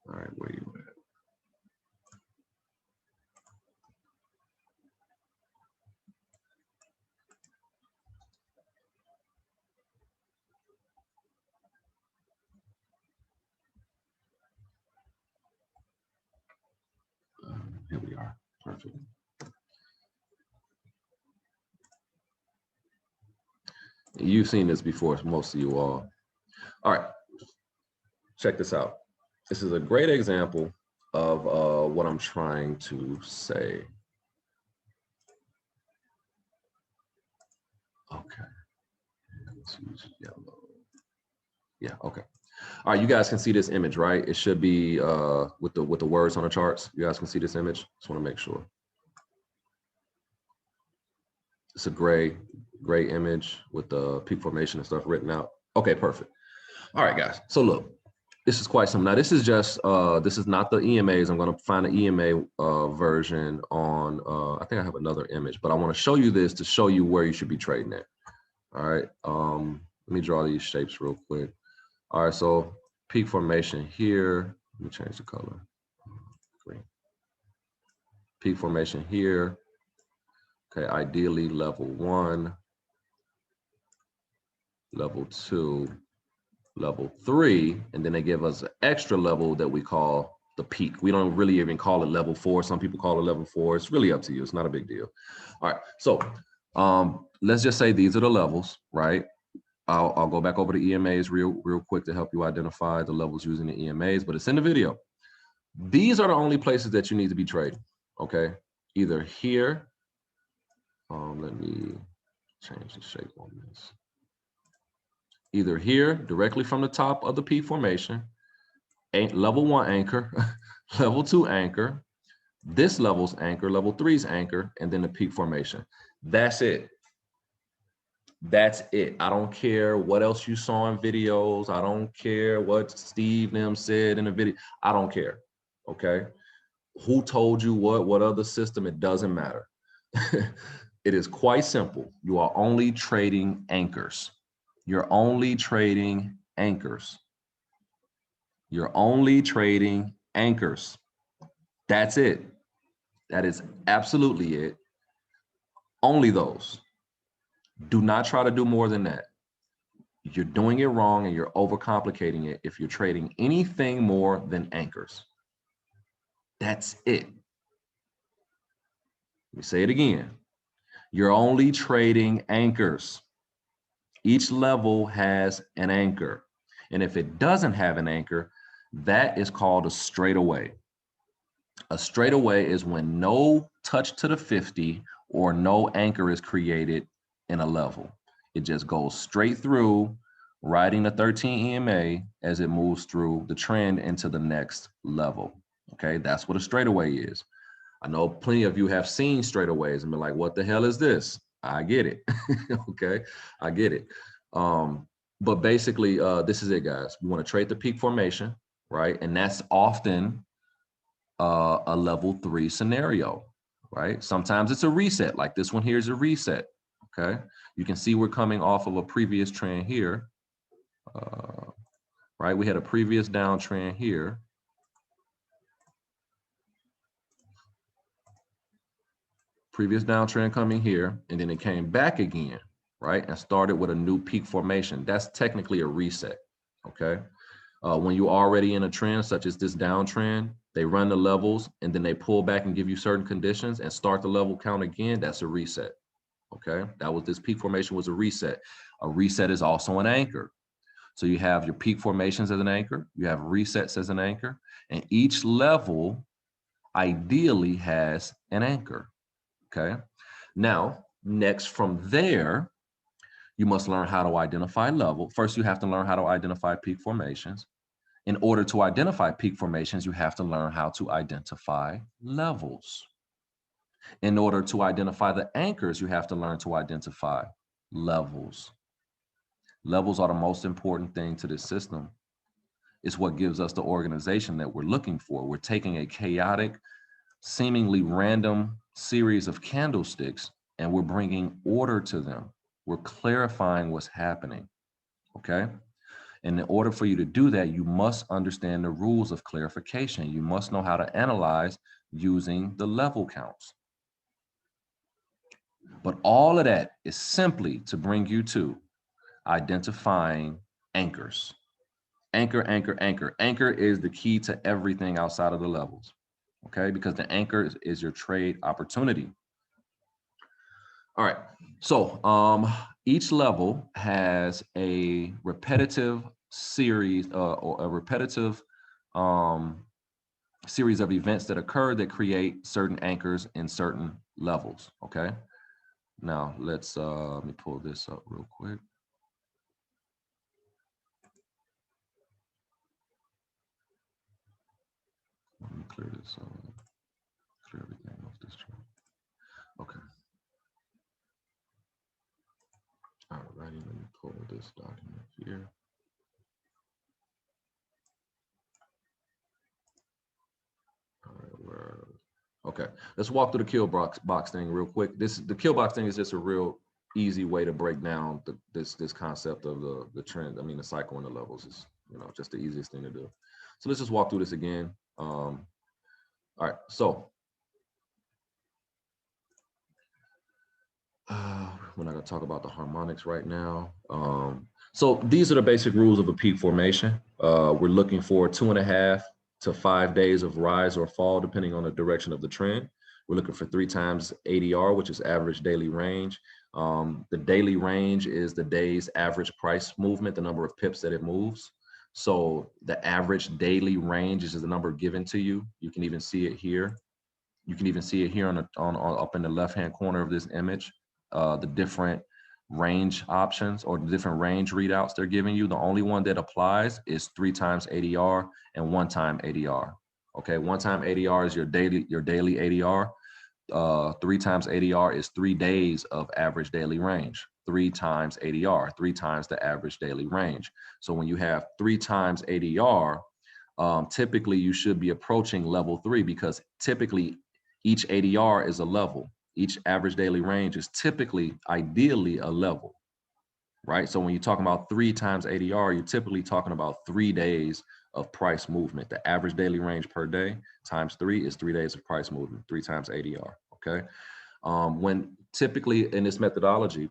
Speaker 1: All right, where you at? Here we are. Perfect. You've seen this before, most of you all. All right, check this out. This is a great example of what I'm trying to say. Okay, let's use yellow. Yeah, okay. All right, you guys can see this image, right? It should be with the words on the charts. You guys can see this image. Just want to make sure. It's a gray image with the peak formation and stuff written out. Okay, perfect. All right, guys. So look, This is quite simple. Now, this is just, this is not the EMAs. I'm going to find an EMA version on, I think I have another image, but I want to show you this to show you where you should be trading at. All right. Let me draw these shapes real quick. All right. So peak formation here. Let me change the color. Green. Peak formation here. Okay. Ideally level 1, level 2, level 3, and then they give us an extra level that we call the peak. We don't really even call it level 4. Some people call it level 4. It's really up to you. It's not a big deal. All right. So let's just say these are the levels, right? I'll go back over the EMAs real quick to help you identify the levels using the EMAs, but it's in the video. These are the only places that you need to be trading, okay? Either here, let me change the shape on this. Either here, directly from the top of the P formation, level 1 anchor, level 2 anchor, this level's anchor, level 3's anchor, and then the peak formation. That's it. That's it. I don't care what else you saw in videos. I don't care what Steve them said in the video. I don't care. Okay. Who told you what other system? It doesn't matter. It is quite simple. You are only trading anchors. You're only trading anchors. You're only trading anchors. That's it. That is absolutely it. Only those. Do not try to do more than that. You're doing it wrong and you're overcomplicating it if you're trading anything more than anchors. That's it. Let me say it again. You're only trading anchors. Each level has an anchor. And if it doesn't have an anchor, that is called a straightaway. A straightaway is when no touch to the 50 or no anchor is created in a level. It just goes straight through, riding the 13 EMA as it moves through the trend into the next level. Okay, that's what a straightaway is. I know plenty of you have seen straightaways and been like, what the hell is this? I get it. Okay, I get it. But basically, this is it, guys. We want to trade the peak formation, right? And that's often a level 3 scenario, right? Sometimes it's a reset, like this one here is a reset, okay? You can see we're coming off of a previous trend here, right? We had a previous downtrend here. Previous downtrend coming here, and then it came back again, right? And started with a new peak formation. That's technically a reset, okay? When you're already in a trend, such as this downtrend, they run the levels and then they pull back and give you certain conditions and start the level count again. That's a reset. Okay, that was this peak formation was a reset. A reset is also an anchor. So you have your peak formations as an anchor, you have resets as an anchor, and each level ideally has an anchor. Okay, now next from there, you must learn how to identify level. First, you have to learn how to identify peak formations. In order to identify peak formations, you have to learn how to identify levels. In order to identify the anchors, you have to learn to identify levels. Levels are the most important thing to this system. It's what gives us the organization that we're looking for. We're taking a chaotic, seemingly random series of candlesticks and we're bringing order to them. We're clarifying what's happening, okay? And in order for you to do that, you must understand the rules of clarification. You must know how to analyze using the level counts. But all of that is simply to bring you to identifying anchors. Anchor, anchor, anchor. Anchor is the key to everything outside of the levels, okay? Because the anchor is your trade opportunity. All right, so each level has a repetitive series or a repetitive series of events that occur that create certain anchors in certain levels, okay? Now let's, let me pull this up real quick. Let me clear this up, clear everything off this chart. Okay. All righty, let me pull this document here. Okay, let's walk through the kill box thing real quick. The kill box thing is just a real easy way to break down this concept of the trend. I mean, the cycle and the levels is, you know, just the easiest thing to do. So let's just walk through this again. All right, so we're not going to talk about the harmonics right now. So these are the basic rules of a peak formation. We're looking for 2.5 to 5 days of rise or fall, depending on the direction of the trend. We're looking for 3 times ADR, which is average daily range. The daily range is the day's average price movement, the number of pips that it moves. So the average daily range is the number given to you. You can even see it here. You can even see it here on up in the left-hand corner of this image, the different range options or the different range readouts they're giving you. The only one that applies is 3 times ADR and 1 time ADR. Okay, 1 time ADR is your daily ADR. 3 times ADR is 3 days of average daily range. 3 times ADR, 3 times the average daily range. So when you have 3 times ADR, typically you should be approaching level 3, because typically each ADR is a level. Each average daily range is typically, ideally, a level, right? So when you're talking about 3 times ADR, you're typically talking about 3 days of price movement. The average daily range per day times 3 is 3 days of price movement, 3 times ADR, okay? When typically in this methodology,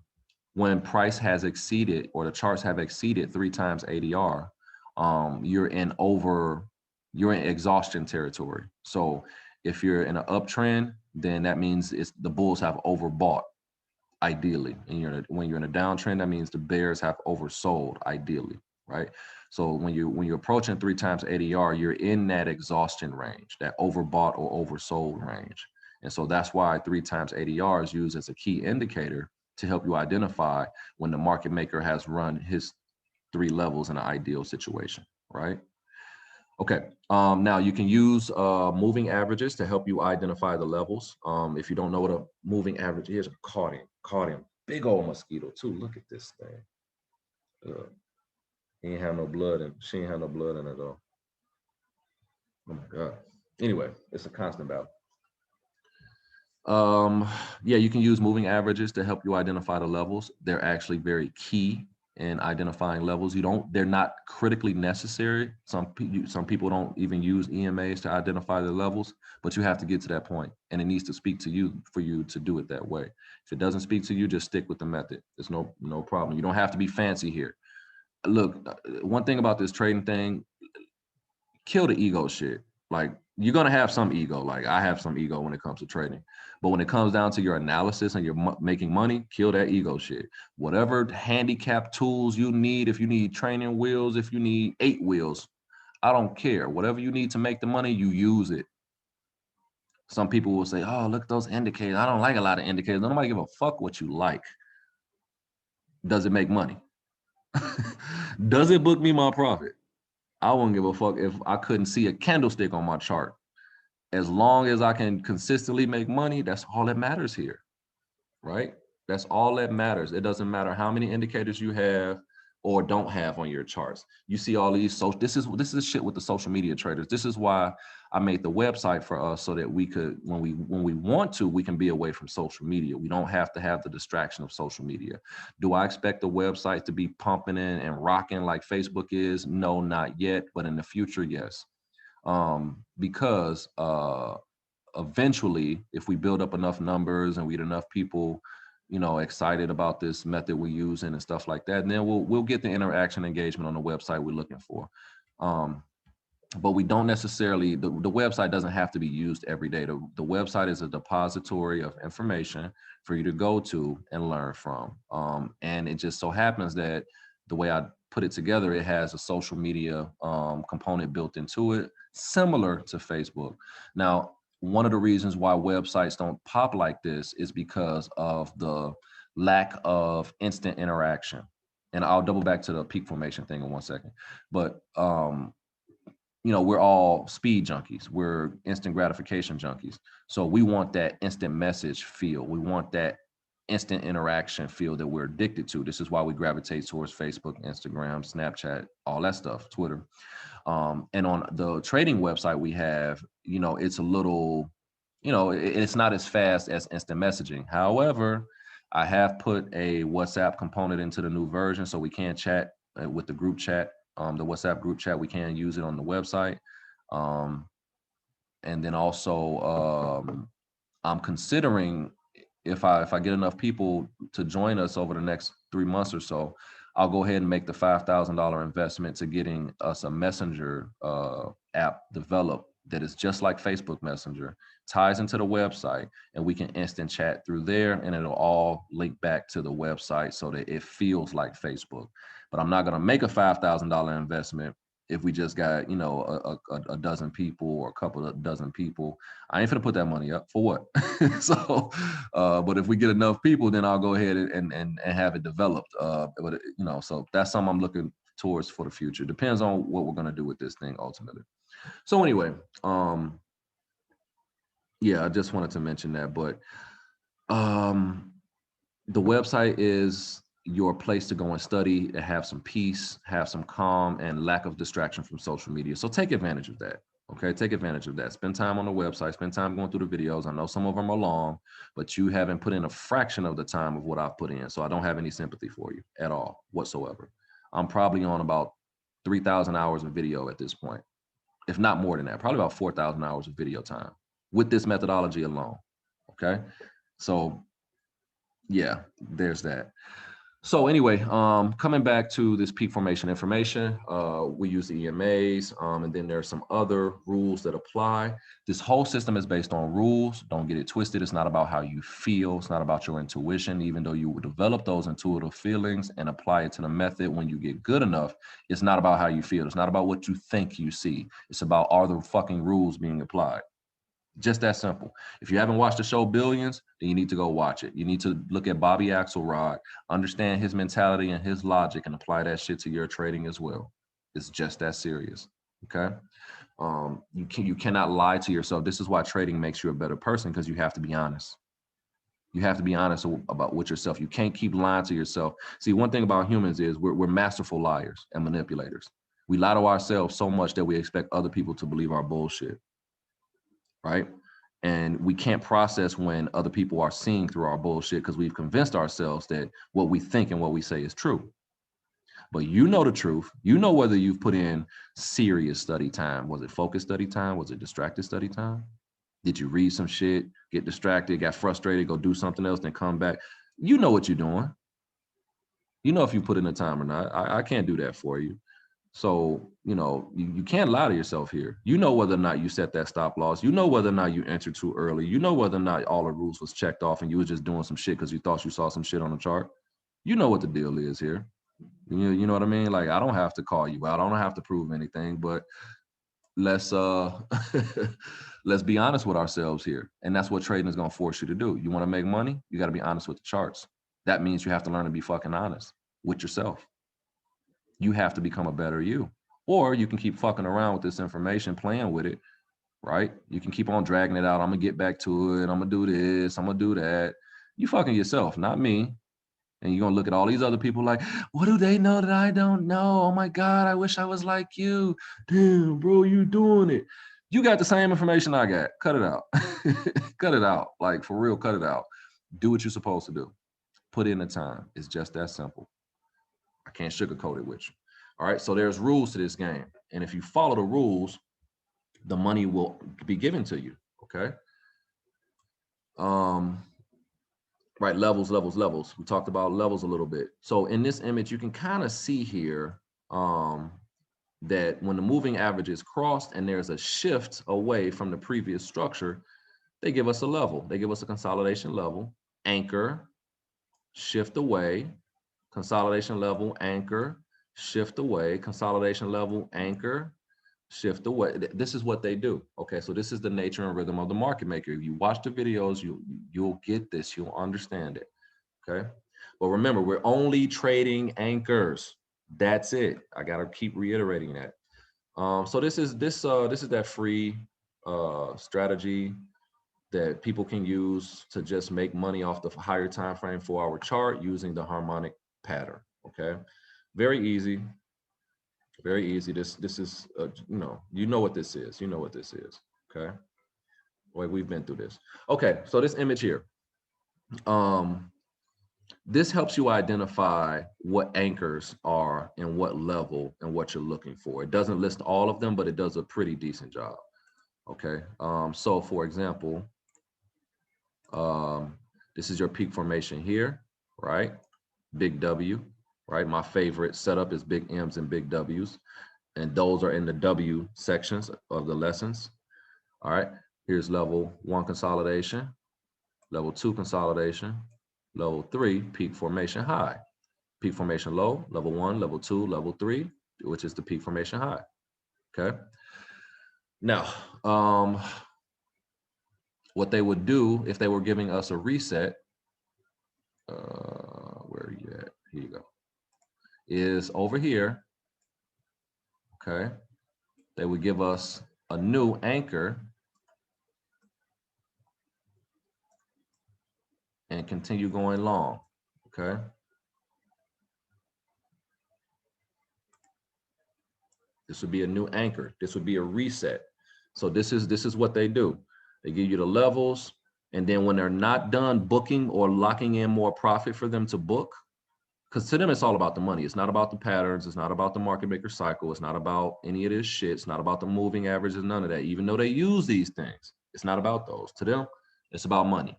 Speaker 1: when price has exceeded, or the charts have exceeded 3 times ADR, you're in exhaustion territory. So if you're in an uptrend, then that means the bulls have overbought, ideally. And when you're in a downtrend, that means the bears have oversold, ideally, right? So when you're approaching 3 times ADR, you're in that exhaustion range, that overbought or oversold range. And so that's why 3 times ADR is used as a key indicator to help you identify when the market maker has run his 3 levels in an ideal situation, right? Okay, now you can use moving averages to help you identify the levels. If you don't know what a moving average is, caught him. Big old mosquito too. Look at this thing. He ain't have no blood, and she ain't have no blood in her though. Oh my God. Anyway, it's a constant battle. Yeah, you can use moving averages to help you identify the levels. They're actually very key in identifying levels. They're not critically necessary. Some people don't even use EMAs to identify the levels, but you have to get to that point, and it needs to speak to you for you to do it that way. If it doesn't speak to you, just stick with the method. There's no problem. You don't have to be fancy here. Look, one thing about this trading thing, kill the ego shit. Like, you're gonna have some ego. Like, I have some ego when it comes to trading, but when it comes down to your analysis and you're making money, kill that ego shit. Whatever handicap tools you need, if you need training wheels, if you need 8 wheels, I don't care. Whatever you need to make the money, you use it. Some people will say, oh, look at those indicators. I don't like a lot of indicators. Nobody give a fuck what you like. Does it make money? Does it book me my profit? I wouldn't give a fuck if I couldn't see a candlestick on my chart. As long as I can consistently make money, that's all that matters here, right? That's all that matters. It doesn't matter how many indicators you have or don't have on your charts. You see all these, so this is shit with the social media traders. This is why I made the website for us, so that we could, when we want to, we can be away from social media. We don't have to have the distraction of social media. Do I expect the website to be pumping in and rocking like Facebook is? No, not yet, but in the future, yes. Because eventually, if we build up enough numbers and we get enough people, you know, excited about this method we're using and stuff like that, and then we'll get the interaction engagement on the website we're looking for. But we don't necessarily, the website doesn't have to be used every day. The website is a depository of information for you to go to and learn from. And it just so happens that the way I put it together, it has a social media component built into it, similar to Facebook. Now, one of the reasons why websites don't pop like this is because of the lack of instant interaction. And I'll double back to the peak formation thing in 1 second. But you know, we're all speed junkies. We're instant gratification junkies. So we want that instant message feel. We want that instant interaction feel that we're addicted to. This is why we gravitate towards Facebook, Instagram, Snapchat, all that stuff, Twitter. And on the trading website we have, you know, it's a little you know, it's not as fast as instant messaging. However, I have put a WhatsApp component into the new version, so we can chat with the group chat, the WhatsApp group chat. We can use it on the website. And then also, I'm considering, if I get enough people to join us over the next 3 months or so, I'll go ahead and make the $5,000 investment to getting us a messenger app developed that is just like Facebook Messenger, ties into the website, and we can instant chat through there, and it'll all link back to the website so that it feels like Facebook. But I'm not gonna make a $5,000 investment if we just got, you know, a dozen people or a couple of dozen people. I ain't gonna put that money up for what. So, but if we get enough people, then I'll go ahead and have it developed. But you know, so that's something I'm looking towards for the future. Depends on what we're gonna do with this thing ultimately. So anyway, yeah, I just wanted to mention that. But the website is your place to go and study and have some peace, have some calm, and lack of distraction from social media. So take advantage of that. Okay, take advantage of that. Spend time on the website, spend time going through the videos. I know some of them are long, but you haven't put in a fraction of the time of what I've put in. So I don't have any sympathy for you at all whatsoever. I'm probably on about 3,000 hours of video at this point, if not more than that, probably about 4,000 hours of video time with this methodology alone. Okay, so yeah, there's that. So anyway, coming back to this peak formation information, we use the EMAs, and then there's some other rules that apply. This whole system is based on rules. Don't get it twisted. It's not about how you feel. It's not about your intuition, even though you would develop those intuitive feelings and apply it to the method when you get good enough. It's not about how you feel. It's not about what you think you see. It's about, are the fucking rules being applied? Just that simple. If you haven't watched the show Billions, then you need to go watch it. You need to look at Bobby Axelrod, understand his mentality and his logic, and apply that shit to your trading as well. It's just that serious. Okay. You cannot lie to yourself. This is why trading makes you a better person, because you have to be honest. You have to be honest about with yourself. You can't keep lying to yourself. See, one thing about humans is we're masterful liars and manipulators. We lie to ourselves so much that we expect other people to believe our bullshit. Right? And we can't process when other people are seeing through our bullshit, because we've convinced ourselves that what we think and what we say is true. But you know the truth. You know whether you've put in serious study time. Was it focused study time? Was it distracted study time? Did you read some shit, get distracted, got frustrated, go do something else, then come back? You know what you're doing. You know if you put in the time or not. I can't do that for you. So, you know, you can't lie to yourself here. You know whether or not you set that stop loss. You know whether or not you entered too early. You know whether or not all the rules was checked off and you was just doing some shit because you thought you saw some shit on the chart. You know what the deal is here. You know what I mean? Like, I don't have to call you out. I don't have to prove anything, but let's let's be honest with ourselves here. And that's what trading is going to force you to do. You want to make money? You got to be honest with the charts. That means you have to learn to be fucking honest with yourself. You have to become a better you. Or you can keep fucking around with this information, playing with it, right? You can keep on dragging it out. I'm gonna get back to it. I'm gonna do this. I'm gonna do that. You fucking yourself, not me. And you're gonna look at all these other people like, what do they know that I don't know? Oh my God, I wish I was like you. Damn, bro, you doing it. You got the same information I got. Cut it out. Cut it out. Like, for real, cut it out. Do what you're supposed to do. Put in the time. It's just that simple. I can't sugarcoat it with you. All right. So there's rules to this game. And if you follow the rules, the money will be given to you. Okay. Um, right. Levels, levels, levels. We talked about levels a little bit. So in this image, you can kind of see here that when the moving average is crossed and there's a shift away from the previous structure, they give us a level. They give us a consolidation level, anchor, shift away, consolidation level, anchor, shift away, consolidation level, anchor, shift away. This is what they do. Okay, so this is the nature and rhythm of the market maker. If you watch the videos, you'll get this, you'll understand it. Okay, but remember, we're only trading anchors. That's it. I gotta keep reiterating that. So this is that free strategy that people can use to just make money off the higher time frame 4-hour chart using the harmonic pattern. Okay, very easy, very easy. This is you know what this is. You know what this is. Okay. Wait, we've been through this. Okay, so this image here, this helps you identify what anchors are and what level and what you're looking for. It doesn't list all of them, but it does a pretty decent job. Okay, so for example, this is your peak formation here, right? Big W, right? My favorite setup is big M's and big W's, and those are in the W sections of the lessons. All right, here's level 1 consolidation, level 2 consolidation, level 3 peak formation high, peak formation low, level 1, level 2, level 3, which is the peak formation high. Okay. Now, what they would do if they were giving us a reset, where are you at? Here you go. Is over here. Okay. They would give us a new anchor and continue going long. Okay. This would be a new anchor. This would be a reset. So this is what they do. They give you the levels, and then when they're not done booking or locking in more profit for them to book, because to them it's all about the money. It's not about the patterns. It's not about the market maker cycle. It's not about any of this shit. It's not about the moving averages. None of that. Even though they use these things, it's not about those. To them, it's about money.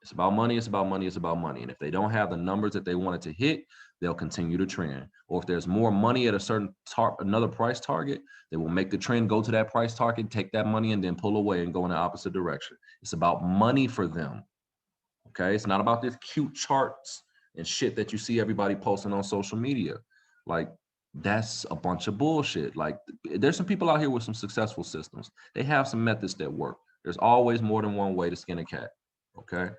Speaker 1: It's about money, it's about money, it's about money. And if they don't have the numbers that they wanted to hit, they'll continue to trend. Or if there's more money at a certain another price target, they will make the trend go to that price target, take that money, and then pull away and go in the opposite direction. It's about money for them. Okay. It's not about this cute charts and shit that you see everybody posting on social media. Like, that's a bunch of bullshit. Like, there's some people out here with some successful systems. They have some methods that work. There's always more than one way to skin a cat. Okay.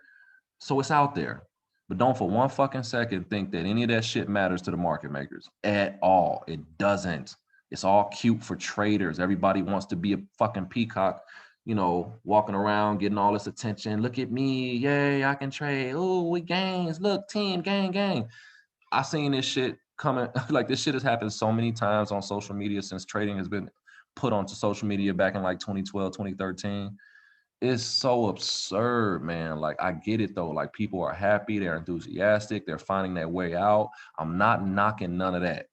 Speaker 1: So it's out there. But don't for one fucking second think that any of that shit matters to the market makers at all. It doesn't. It's all cute for traders. Everybody wants to be a fucking peacock, you know, walking around getting all this attention. Look at me. Yay, I can trade. Oh, we gains. Look, team, gang. I seen this shit coming. Like, this shit has happened so many times on social media since trading has been put onto social media back in like 2012, 2013. It's so absurd, man. Like, I get it though. Like, people are happy, they're enthusiastic, they're finding their way out. I'm not knocking none of that,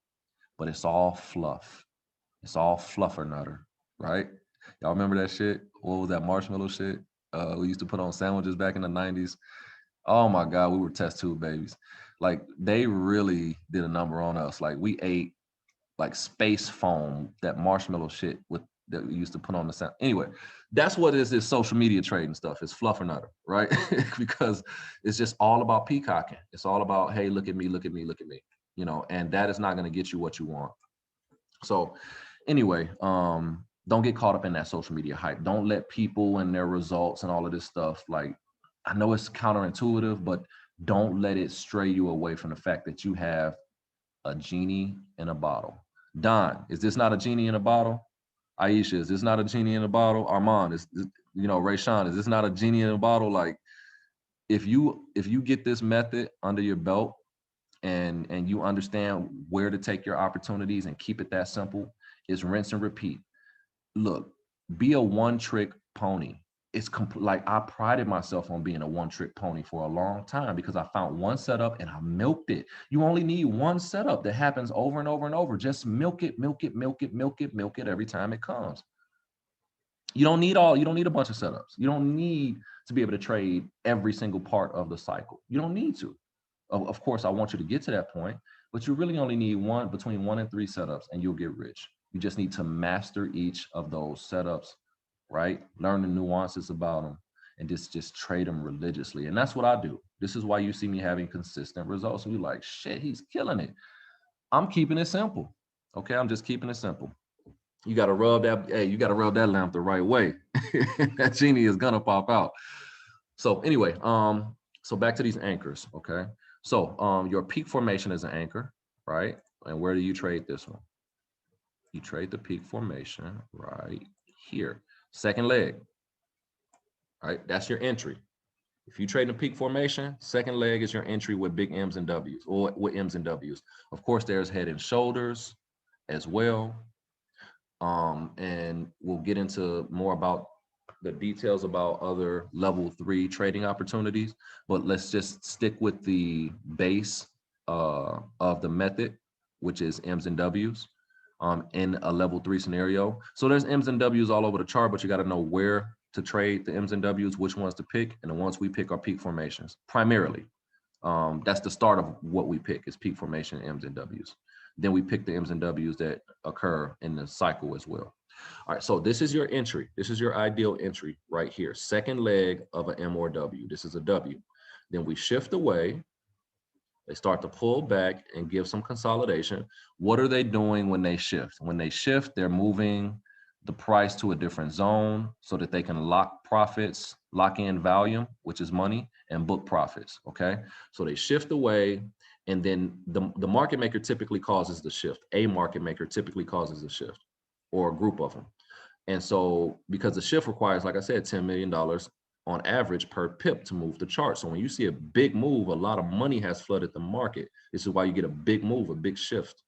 Speaker 1: but it's all fluff. It's all fluffer nutter, right? Y'all remember that shit? What was that marshmallow shit? We used to put on sandwiches back in the 90s. Oh my God, we were test tube babies. Like, they really did a number on us. Like, we ate like space foam, that marshmallow shit with that we used to put on the sound. Anyway, that's what is this social media trading stuff. It's fluffernutter, right? Because it's just all about peacocking. It's all about, hey, look at me, look at me, look at me. You know, and that is not going to get you what you want. So anyway, don't get caught up in that social media hype. Don't let people and their results and all of this stuff, like, I know it's counterintuitive, but don't let it stray you away from the fact that you have a genie in a bottle. Don, is this not a genie in a bottle? Aisha, is this not a genie in a bottle? Armand, you know, Rayshawn, is this not a genie in a bottle? Like, if you get this method under your belt and you understand where to take your opportunities and keep it that simple, it's rinse and repeat. Look, be a one-trick pony. It's like, I prided myself on being a one-trick pony for a long time because I found one setup and I milked it. You only need one setup that happens over and over and over. Just milk it every time it comes. You don't need a bunch of setups. You don't need to be able to trade every single part of the cycle. You don't need to. Of course, I want you to get to that point, but you really only need between 1 and 3 setups and you'll get rich. You just need to master each of those setups, right? Learn the nuances about them and just trade them religiously. And that's what I do. This is why you see me having consistent results. We're like, shit, he's killing it. I'm keeping it simple. Okay, I'm just keeping it simple. You got to rub that lamp the right way. That genie is gonna pop out. So anyway, so back to these anchors, okay? So your peak formation is an anchor, right? And where do you trade this one? You trade the peak formation right here. Second leg, right? That's your entry. If you trade in a peak formation, second leg is your entry with big M's and W's, or with M's and W's. Of course, there's head and shoulders as well. And we'll get into more about the details about other level 3 trading opportunities, but let's just stick with the base of the method, which is M's and W's in a level 3 scenario. So there's M's and W's all over the chart, but you got to know where to trade the M's and W's, which ones to pick, and the ones we pick are peak formations primarily. That's the start of what we pick is peak formation M's and W's. Then we pick the M's and W's that occur in the cycle as well. All right, so this is your entry. This is your ideal entry right here. Second leg of an M or W. This is a W. Then we shift away. They start to pull back and give some consolidation. What are they doing when they shift? When they shift, they're moving the price to a different zone so that they can lock profits, lock in volume, which is money, and book profits, okay? So they shift away, and then the market maker typically causes the shift. A market maker typically causes the shift, or a group of them. And so because the shift requires, like I said, $10 million on average per pip to move the chart. So when you see a big move, a lot of money has flooded the market. This is why you get a big move, a big shift,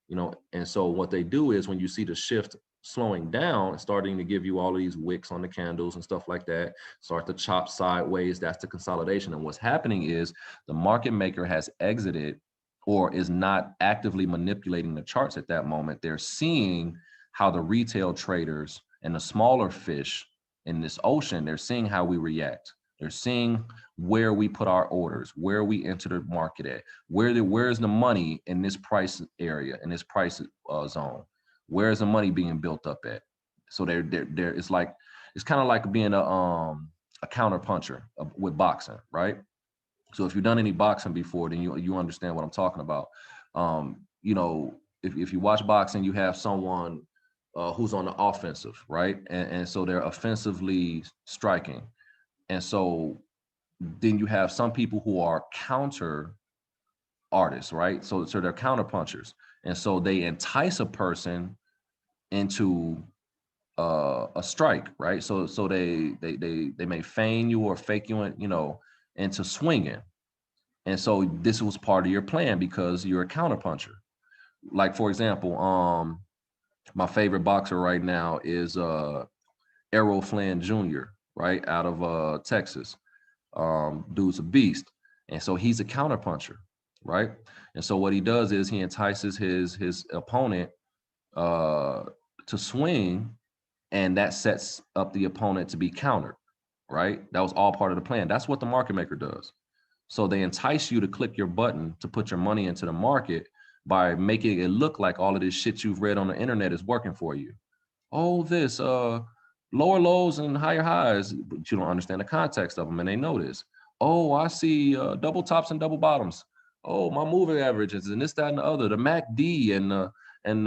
Speaker 1: you know? And so what they do is when you see the shift slowing down, starting to give you all of these wicks on the candles and stuff like that, start to chop sideways, that's the consolidation. And what's happening is the market maker has exited or is not actively manipulating the charts at that moment. They're seeing how the retail traders and the smaller fish in this ocean, they're seeing how we react. They're seeing where we put our orders, where we enter the market at, where's the money in this price area, in this price zone. Where's the money being built up at? So they're it's kind of like being a counter puncher with boxing, right? So if you've done any boxing before, then you understand what I'm talking about. You know, if you watch boxing, you have someone who's on the offensive, right? And so they're offensively striking. And so then you have some people who are counter artists, right? So they're counter punchers. And so they entice a person into a strike, right? So they may feign you or fake you, you know, into swinging. And so this was part of your plan because you're a counter puncher. Like for example, my favorite boxer right now is Errol Flynn Jr., right, out of Texas. Dude's a beast, and so he's a counter puncher, right? And so what he does is he entices his opponent to swing, and that sets up the opponent to be countered, right? That was all part of the plan. That's what the market maker does. So they entice you to click your button to put your money into the market by making it look like all of this shit you've read on the internet is working for you. Oh, this lower lows and higher highs, but you don't understand the context of them, and they know this. Oh, I see double tops and double bottoms. Oh, my moving averages and this, that, and the other. The MACD and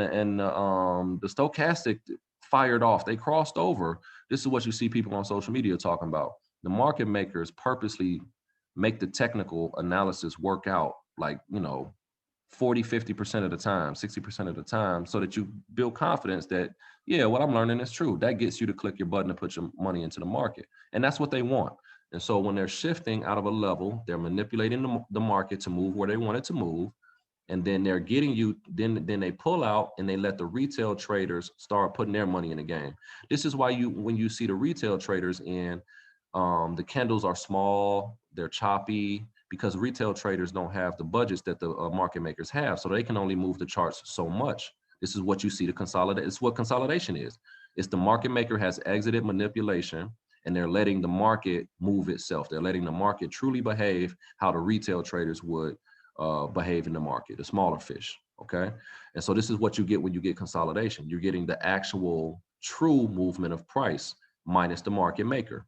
Speaker 1: the stochastic fired off. They crossed over. This is what you see people on social media talking about. The market makers purposely make the technical analysis work out, like, you know, 40, 50% of the time, 60% of the time, so that you build confidence that, yeah, what I'm learning is true. That gets you to click your button and put your money into the market. And that's what they want. And so when they're shifting out of a level, they're manipulating the market to move where they want it to move. And then they're getting you, then they pull out and they let the retail traders start putting their money in the game. This is why when you see the retail traders in, the candles are small, they're choppy, because retail traders don't have the budgets that the market makers have. So they can only move the charts so much. This is what you see to consolidate. It's what consolidation is. It's the market maker has exited manipulation and they're letting the market move itself. They're letting the market truly behave how the retail traders would behave in the market, the smaller fish, okay? And so this is what you get when you get consolidation. You're getting the actual true movement of price minus the market maker.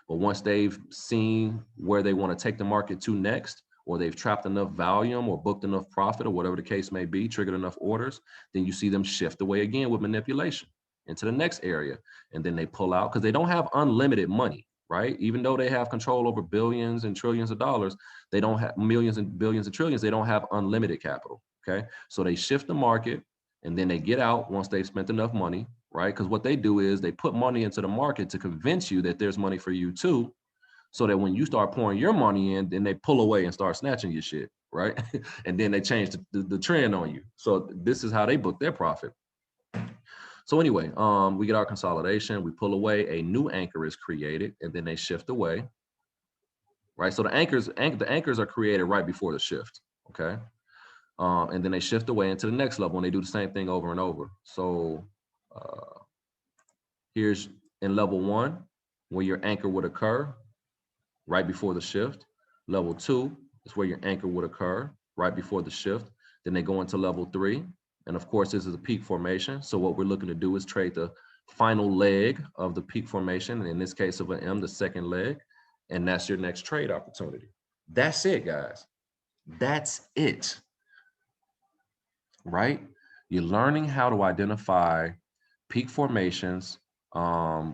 Speaker 1: But once they've seen where they want to take the market to next, or they've trapped enough volume or booked enough profit or whatever the case may be, triggered enough orders, then you see them shift away again with manipulation into the next area. And then they pull out because they don't have unlimited money, right? Even though they have control over billions and trillions of dollars, they don't have millions and billions and trillions. They don't have unlimited capital, okay? So they shift the market and then they get out once they've spent enough money, right? Because what they do is they put money into the market to convince you that there's money for you too, so that when you start pouring your money in, then they pull away and start snatching your shit, right? And then they change the trend on you. So this is how they book their profit. So anyway, we get our consolidation, we pull away, a new anchor is created, and then they shift away, right? So the anchors are created right before the shift, okay? And then they shift away into the next level, and they do the same thing over and over. So here's in level 1, where your anchor would occur right before the shift. Level 2 is where your anchor would occur right before the shift. Then they go into level 3. And of course, this is a peak formation. So what we're looking to do is trade the final leg of the peak formation. And in this case of an M, the second leg. And that's your next trade opportunity. That's it, guys. That's it. Right? You're learning how to identify peak formations,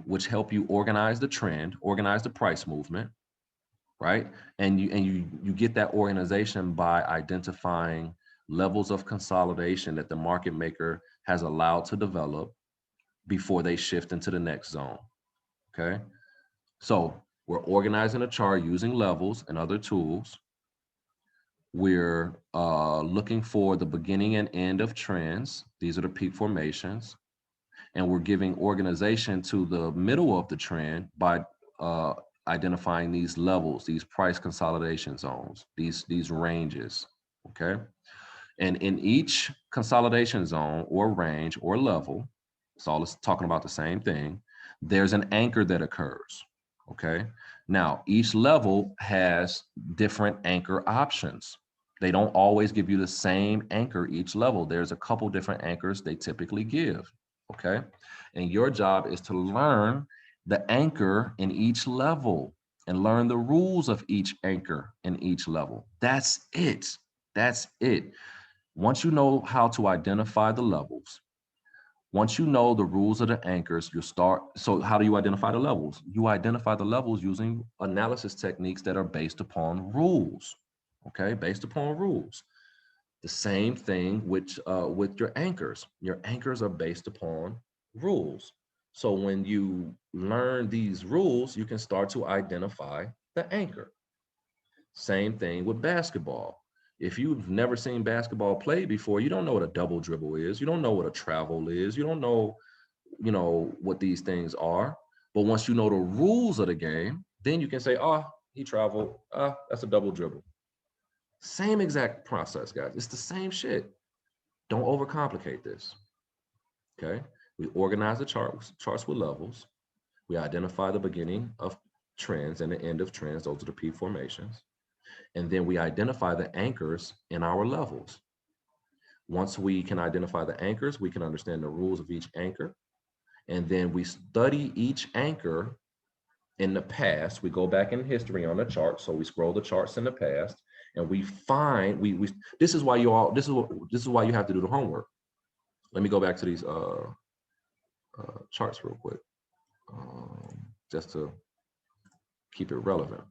Speaker 1: which help you organize the trend, organize the price movement, right? And you get that organization by identifying levels of consolidation that the market maker has allowed to develop before they shift into the next zone, okay? So we're organizing a chart using levels and other tools. We're looking for the beginning and end of trends. These are the peak formations. And we're giving organization to the middle of the trend by identifying these levels, these price consolidation zones, these ranges, okay? And in each consolidation zone or range or level, it's all talking about the same thing, there's an anchor that occurs, okay? Now, each level has different anchor options. They don't always give you the same anchor each level. There's a couple different anchors they typically give, okay? And your job is to learn the anchor in each level and learn the rules of each anchor in each level. That's it. That's it. Once you know how to identify the levels, once you know the rules of the anchors, you start. So how do you identify the levels? You identify the levels using analysis techniques that are based upon rules, okay? Based upon rules. The same thing with your anchors. Your anchors are based upon rules. So when you learn these rules, you can start to identify the anchor. Same thing with basketball. If you've never seen basketball played before, you don't know what a double dribble is. You don't know what a travel is. You don't know, what these things are. But once you know the rules of the game, then you can say, oh, he traveled. That's a double dribble. Same exact process, guys. It's the same shit. Don't overcomplicate this, okay? We organize the charts with levels. We identify the beginning of trends and the end of trends. Those are the P formations. And then we identify the anchors in our levels. Once we can identify the anchors, we can understand the rules of each anchor. And then we study each anchor in the past. We go back in history on the chart. So we scroll the charts in the past and we find, this is why this is why you have to do the homework. Let me go back to these charts real quick, just to keep it relevant.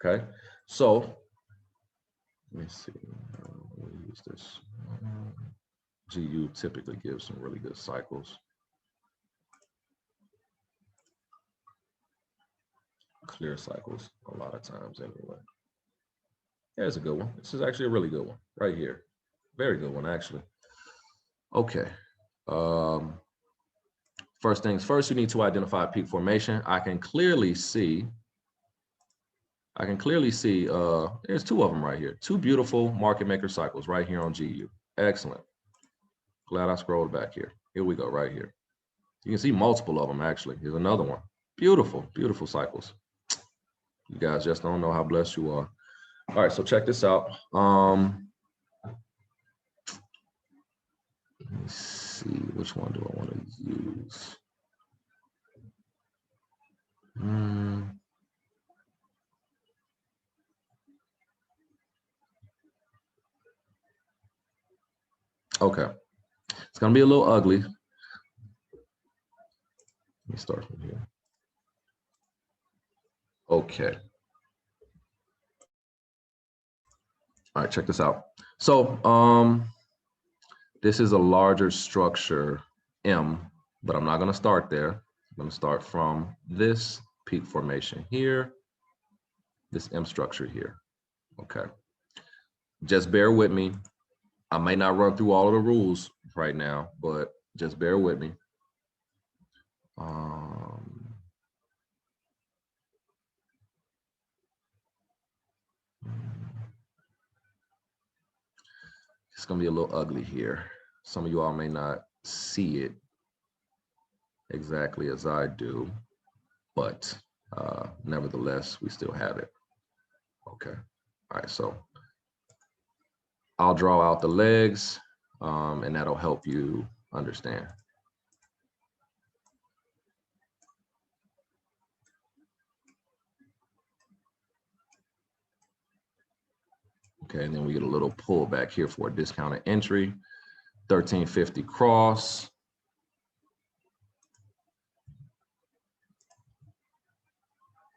Speaker 1: Okay, so let me see. We'll use this. GU typically gives some really good cycles. Clear cycles a lot of times anyway. There's a good one. This is actually a really good one right here. Very good one, actually. Okay. First things first, you need to identify peak formation. I can clearly see, there's two of them right here. Two beautiful market maker cycles right here on GU. Excellent. Glad I scrolled back here. Here we go, right here. You can see multiple of them, actually. Here's another one. Beautiful, beautiful cycles. You guys just don't know how blessed you are. All right, so check this out. Let me see, which one do I want to use? Okay, it's gonna be a little ugly. Let me start from here. Okay. All right, check this out. So this is a larger structure, M, but I'm not gonna start there. I'm gonna start from this peak formation here, this M structure here, okay? Just bear with me. I may not run through all of the rules right now, but Just bear with me. It's gonna be a little ugly here. Some of you all may not see it exactly as I do, but nevertheless, we still have it. Okay, all right, so I'll draw out the legs and that'll help you understand. Okay, and then we get a little pull back here for a discounted entry, 1350 cross.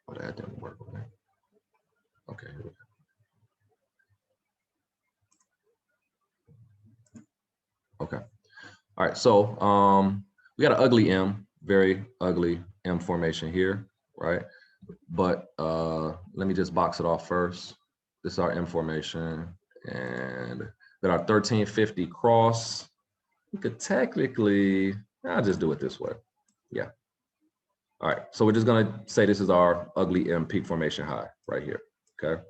Speaker 1: Oh, that didn't work. Okay, here we go. Okay, all right, so we got an ugly M, very ugly M formation here, right? But let me just box it off first. This is our M formation, and then our 1350 cross. We could technically, I'll just do it this way. Yeah. All right, so we're just gonna say this is our ugly M peak formation high right here, okay?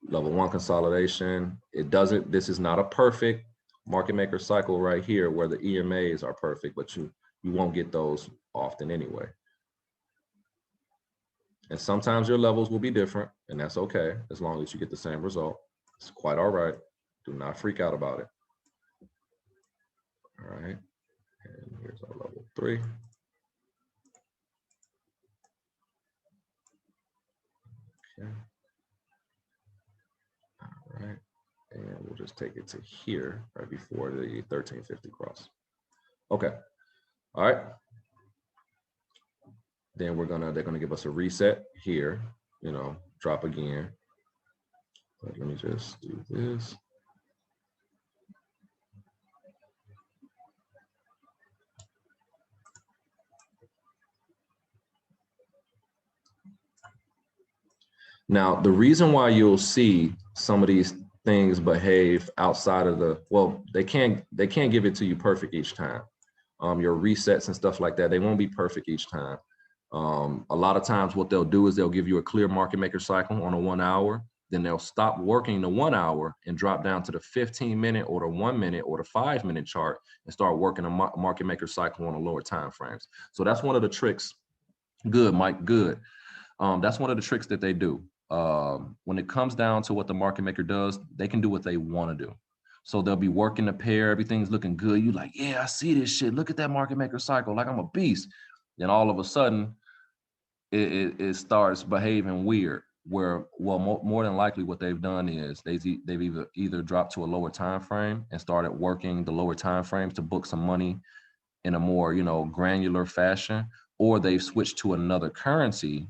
Speaker 1: Level 1 consolidation. This is not a perfect market maker cycle right here where the EMAs are perfect, but you won't get those often anyway. And sometimes your levels will be different, and that's okay, as long as you get the same result. It's quite all right. Do not freak out about it. All right, and here's our level 3. Okay. All right, and we'll just take it to here right before the 1350 cross. Okay, all right. Then they're gonna give us a reset here, you know, drop again. But let me just do this. Now, the reason why you'll see some of these things behave outside of they can't give it to you perfect each time. Your resets and stuff like that, they won't be perfect each time. A lot of times what they'll do is they'll give you a clear market maker cycle on a 1 hour, then they'll stop working the 1 hour and drop down to the 15-minute or the 1 minute or the 5-minute chart and start working a market maker cycle on the lower time frames. So that's one of the tricks. Good, Mike, good. That's one of the tricks that they do. When it comes down to what the market maker does, they can do what they want to do. So they'll be working the pair, everything's looking good. You like, yeah, I see this shit. Look at that market maker cycle, like I'm a beast. Then all of a sudden, it starts behaving weird. Where, well, more than likely, what they've done is they've either dropped to a lower time frame and started working the lower time frames to book some money in a more, you know, granular fashion, or they've switched to another currency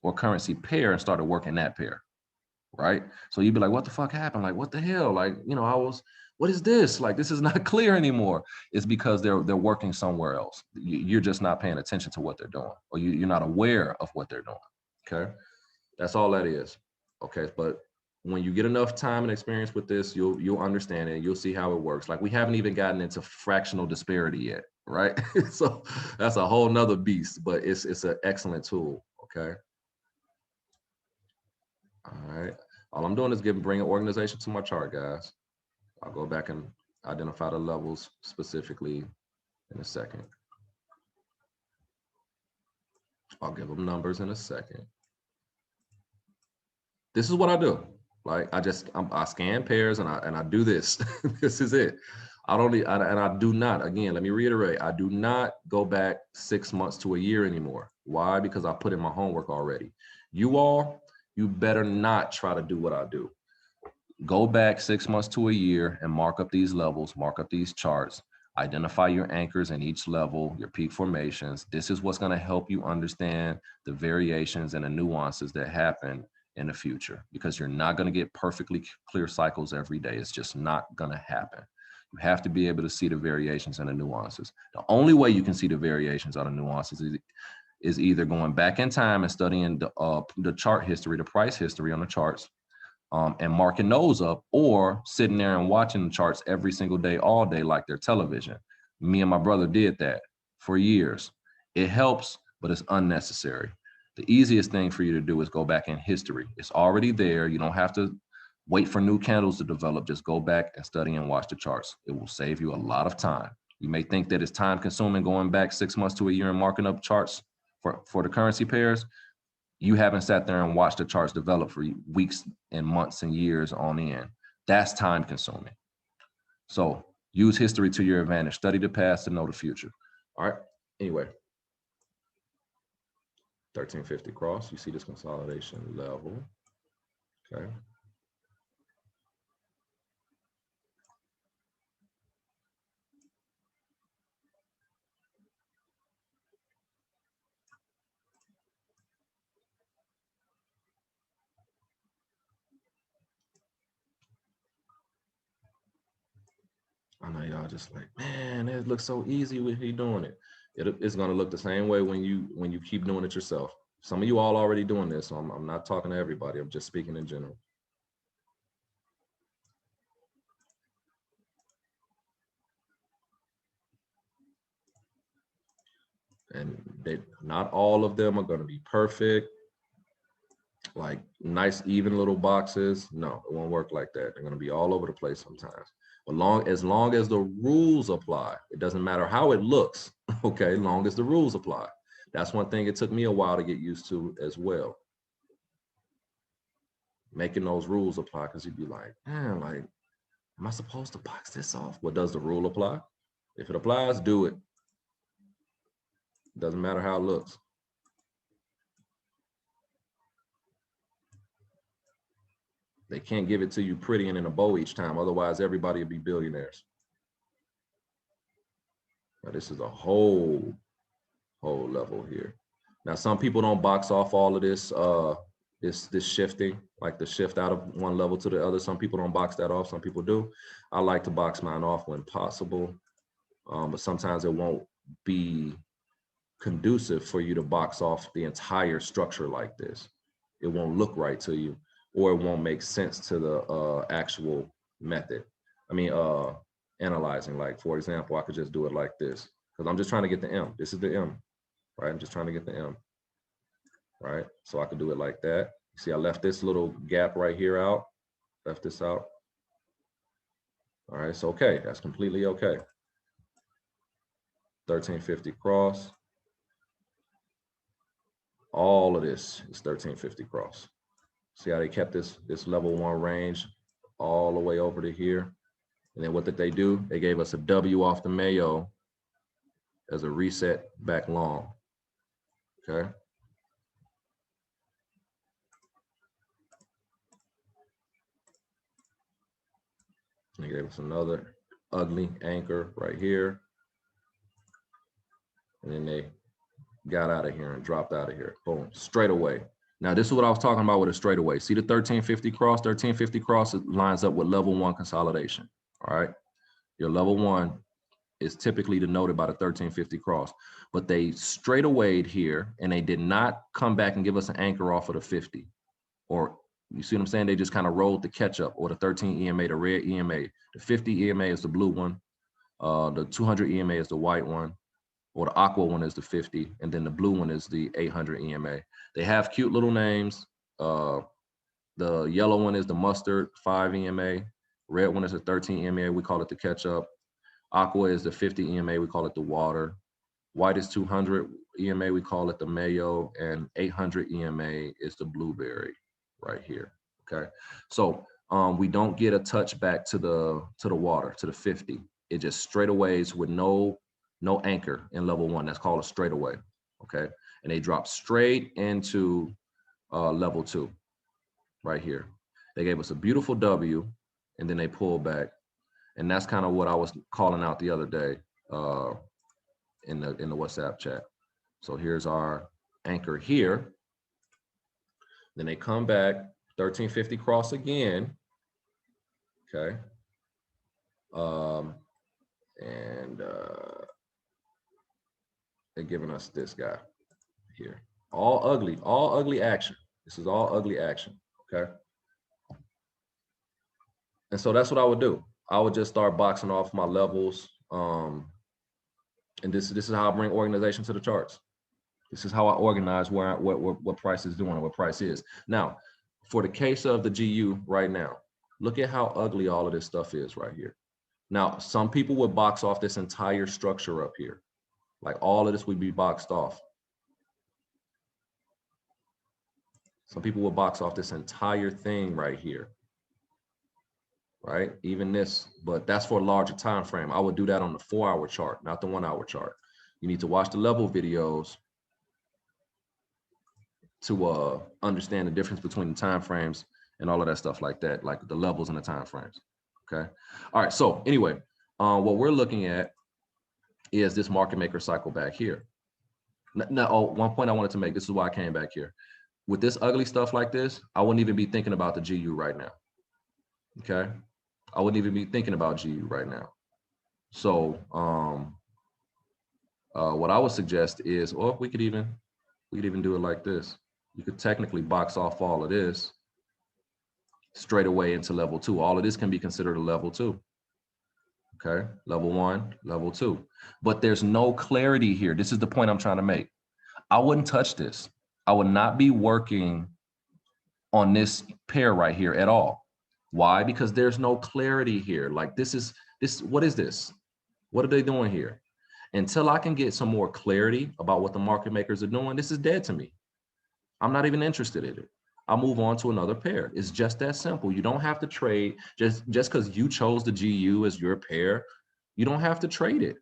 Speaker 1: or currency pair and started working that pair, right? So you'd be like, what the fuck happened? Like, what the hell? Like, you know, what is this? Like, this is not clear anymore. It's because they're working somewhere else. You're just not paying attention to what they're doing, or you're not aware of what they're doing, okay? That's all that is, okay? But when you get enough time and experience with this, you'll understand it. You'll see how it works. Like, we haven't even gotten into fractional disparity yet, right? So that's a whole nother beast, but it's an excellent tool, okay? All right. All I'm doing is bring organization to my chart, guys. I'll go back and identify the levels specifically in a second. I'll give them numbers in a second. This is what I do. Like, I scan pairs and I do this. This is it. I do not, again, let me reiterate, I do not go back 6 months to a year anymore. Why? Because I put in my homework already. You better not try to do what I do. Go back 6 months to a year and mark up these levels, mark up these charts, identify your anchors in each level, your peak formations. This is what's going to help you understand the variations and the nuances that happen in the future, because you're not going to get perfectly clear cycles every day. It's just not going to happen. You have to be able to see the variations and the nuances. The only way you can see the variations or the nuances is either going back in time and studying the chart history, the price history on the charts, and marking those up, or sitting there and watching the charts every single day, all day, like their television. Me and my brother did that for years. It helps, but it's unnecessary. The easiest thing for you to do is go back in history. It's already there. You don't have to wait for new candles to develop. Just go back and study and watch the charts. It will save you a lot of time. You may think that it's time consuming going back 6 months to a year and marking up charts for the currency pairs. You haven't sat there and watched the charts develop for weeks and months and years on end. That's time consuming. So use history to your advantage. Study the past to know the future. All right. Anyway, 1350 cross. You see this consolidation level. Okay. I know y'all just like, man, it looks so easy when he doing it. It's gonna look the same way when you keep doing it yourself. Some of you all already doing this, so I'm not talking to everybody. I'm just speaking in general. And not all of them are gonna be perfect, like nice even little boxes. No, it won't work like that. They're gonna be all over the place sometimes. But as long as the rules apply, it doesn't matter how it looks, okay, long as the rules apply. That's one thing it took me a while to get used to as well. Making those rules apply, because you'd be like, man, like, am I supposed to box this off? What does the rule apply? If it applies, do it. Doesn't matter how it looks. They can't give it to you pretty and in a bow each time. Otherwise, everybody would be billionaires. Now, this is a whole level here. Now, some people don't box off all of this, this shifting, like the shift out of one level to the other. Some people don't box that off. Some people do. I like to box mine off when possible, but sometimes it won't be conducive for you to box off the entire structure like this. It won't look right to you, or it won't make sense to the actual method. I mean, analyzing, like, for example, I could just do it like this, because I'm just trying to get the M. This is the M, right? I'm just trying to get the M, right? So I could do it like that. See, I left this little gap right here out, left this out. All right, so okay, that's completely okay. 1350 cross. All of this is 1350 cross. See how they kept this level 1 range all the way over to here. And then what did they do? They gave us a W off the Mayo as a reset back long. Okay. They gave us another ugly anchor right here. And then they got out of here and dropped out of here. Boom, straight away. Now, this is what I was talking about with a straightaway. See the 1350 cross? 1350 cross, it lines up with level 1 consolidation. All right. Your level 1 is typically denoted by the 1350 cross, but they straightawayed here and they did not come back and give us an anchor off of the 50. Or you see what I'm saying? They just kind of rolled the catch up, or the 13 EMA, the red EMA. The 50 EMA is the blue one. The 200 EMA is the white one, or the aqua one is the 50, and then the blue one is the 800 EMA. They have cute little names. The yellow one is the mustard 5 EMA. Red one is the 13 EMA. We call it the ketchup. Aqua is the 50 EMA. We call it the water. White is 200 EMA. We call it the mayo. And 800 EMA is the blueberry right here. Okay. So we don't get a touch back to the water, to the 50. It just straightaways with no anchor in level 1. That's called a straightaway. Okay. And they drop straight into level 2 right here. They gave us a beautiful W, and then they pulled back. And that's kind of what I was calling out the other day in the WhatsApp chat. So here's our anchor here. Then they come back, 1350 cross again. Okay. And they're giving us this guy here. All ugly action. This is all ugly action. Okay. And so that's what I would do. I would just start boxing off my levels. And this is how I bring organization to the charts. This is how I organize what price is doing and what price is. Now, for the case of the GU right now, look at how ugly all of this stuff is right here. Now, some people would box off this entire structure up here. Like all of this would be boxed off. Some people will box off this entire thing right here. Right? Even this, but that's for a larger time frame. I would do that on the 4-hour chart, not the 1-hour chart. You need to watch the level videos to understand the difference between the time frames and all of that stuff like that, like the levels and the time frames. Okay. All right. So anyway, what we're looking at is this market maker cycle back here. Now, one point I wanted to make, this is why I came back here. With this ugly stuff like this, I wouldn't even be thinking about the GU right now. Okay. I wouldn't even be thinking about GU right now. So what I would suggest is, or we could even do it like this. You could technically box off all of this straight away into level 2. All of this can be considered a level 2. Okay, level 1, level 2. But there's no clarity here. This is the point I'm trying to make. I wouldn't touch this. I would not be working on this pair right here at all. Why? Because there's no clarity here. Like this, what is this? What are they doing here? Until I can get some more clarity about what the market makers are doing, this is dead to me. I'm not even interested in it. I'll move on to another pair. It's just that simple. You don't have to trade just because you chose the GU as your pair. You don't have to trade it.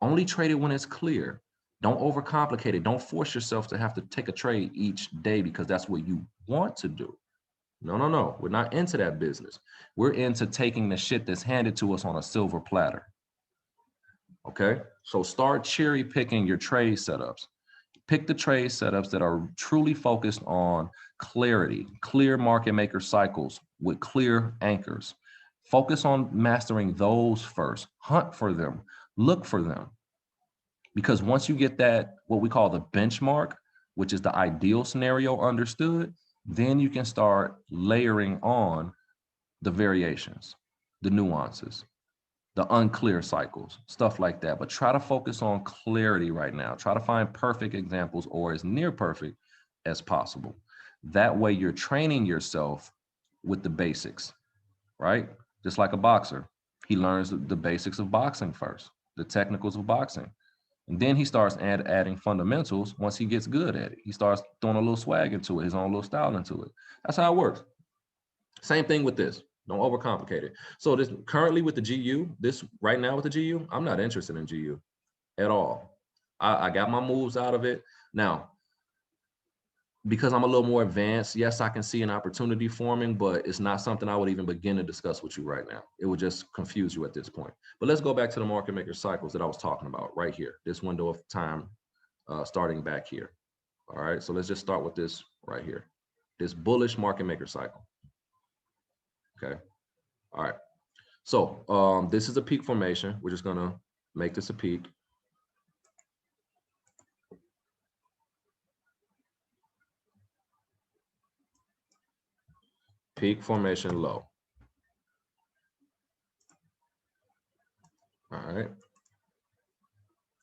Speaker 1: Only trade it when it's clear. Don't overcomplicate it. Don't force yourself to have to take a trade each day because that's what you want to do. No, no, no. We're not into that business. We're into taking the shit that's handed to us on a silver platter. Okay? So start cherry picking your trade setups. Pick the trade setups that are truly focused on clarity, clear market maker cycles with clear anchors. Focus on mastering those first. Hunt for them. Look for them. Because once you get that, what we call the benchmark, which is the ideal scenario understood, then you can start layering on the variations, the nuances, the unclear cycles, stuff like that. But try to focus on clarity right now. Try to find perfect examples or as near perfect as possible. That way you're training yourself with the basics, right? Just like a boxer. He learns the basics of boxing first, the technicals of boxing. And then he starts adding fundamentals once he gets good at it. He starts throwing a little swag into it, his own little style into it. That's how it works. Same thing with this. Don't overcomplicate it. So this currently with the GU, this right now with the GU, I'm not interested in GU at all. I got my moves out of it. Now, because I'm a little more advanced, yes, I can see an opportunity forming, but it's not something I would even begin to discuss with you right now. It would just confuse you at this point. But let's go back to the market maker cycles that I was talking about right here, this window of time starting back here. All right, so let's just start with this right here, this bullish market maker cycle. Okay, all right. So this is a peak formation. We're just gonna make this a peak. Peak formation low. All right.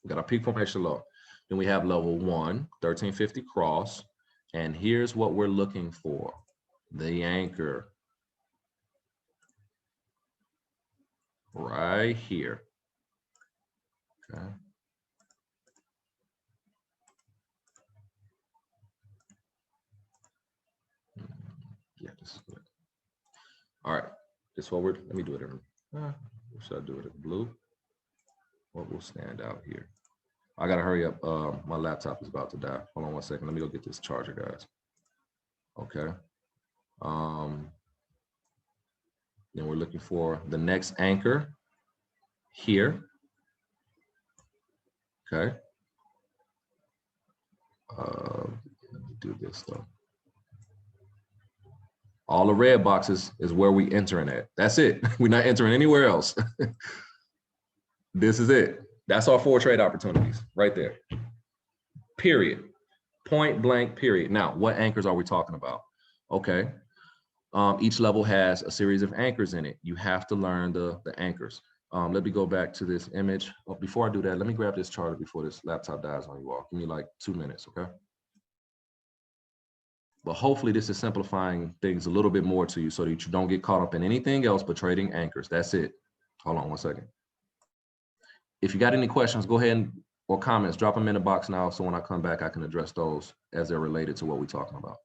Speaker 1: We got a peak formation low. Then we have level 1, 1350 cross. And here's what we're looking for, the anchor. Right here. Okay. Yeah, this is good. All right. This is what we're, let me do it in, should I do it in blue? What will stand out here? I gotta hurry up. My laptop is about to die. Hold on one second. Let me go get this charger, guys. Okay. Then we're looking for the next anchor here. Okay. Let me do this though. All the red boxes is where we entering at. That's it. We're not entering anywhere else. This is it. That's our 4 trade opportunities right there. Period. Point blank, period. Now, what anchors are we talking about? Okay. Each level has a series of anchors in it. You have to learn the anchors. Let me go back to this image. Oh, before I do that, let me grab this charger before this laptop dies on you all. Give me like 2 minutes, okay? But hopefully this is simplifying things a little bit more to you so that you don't get caught up in anything else but trading anchors. That's it. Hold on 1 second. If you got any questions, go ahead or comments, drop them in the box now so when I come back, I can address those as they're related to what we're talking about.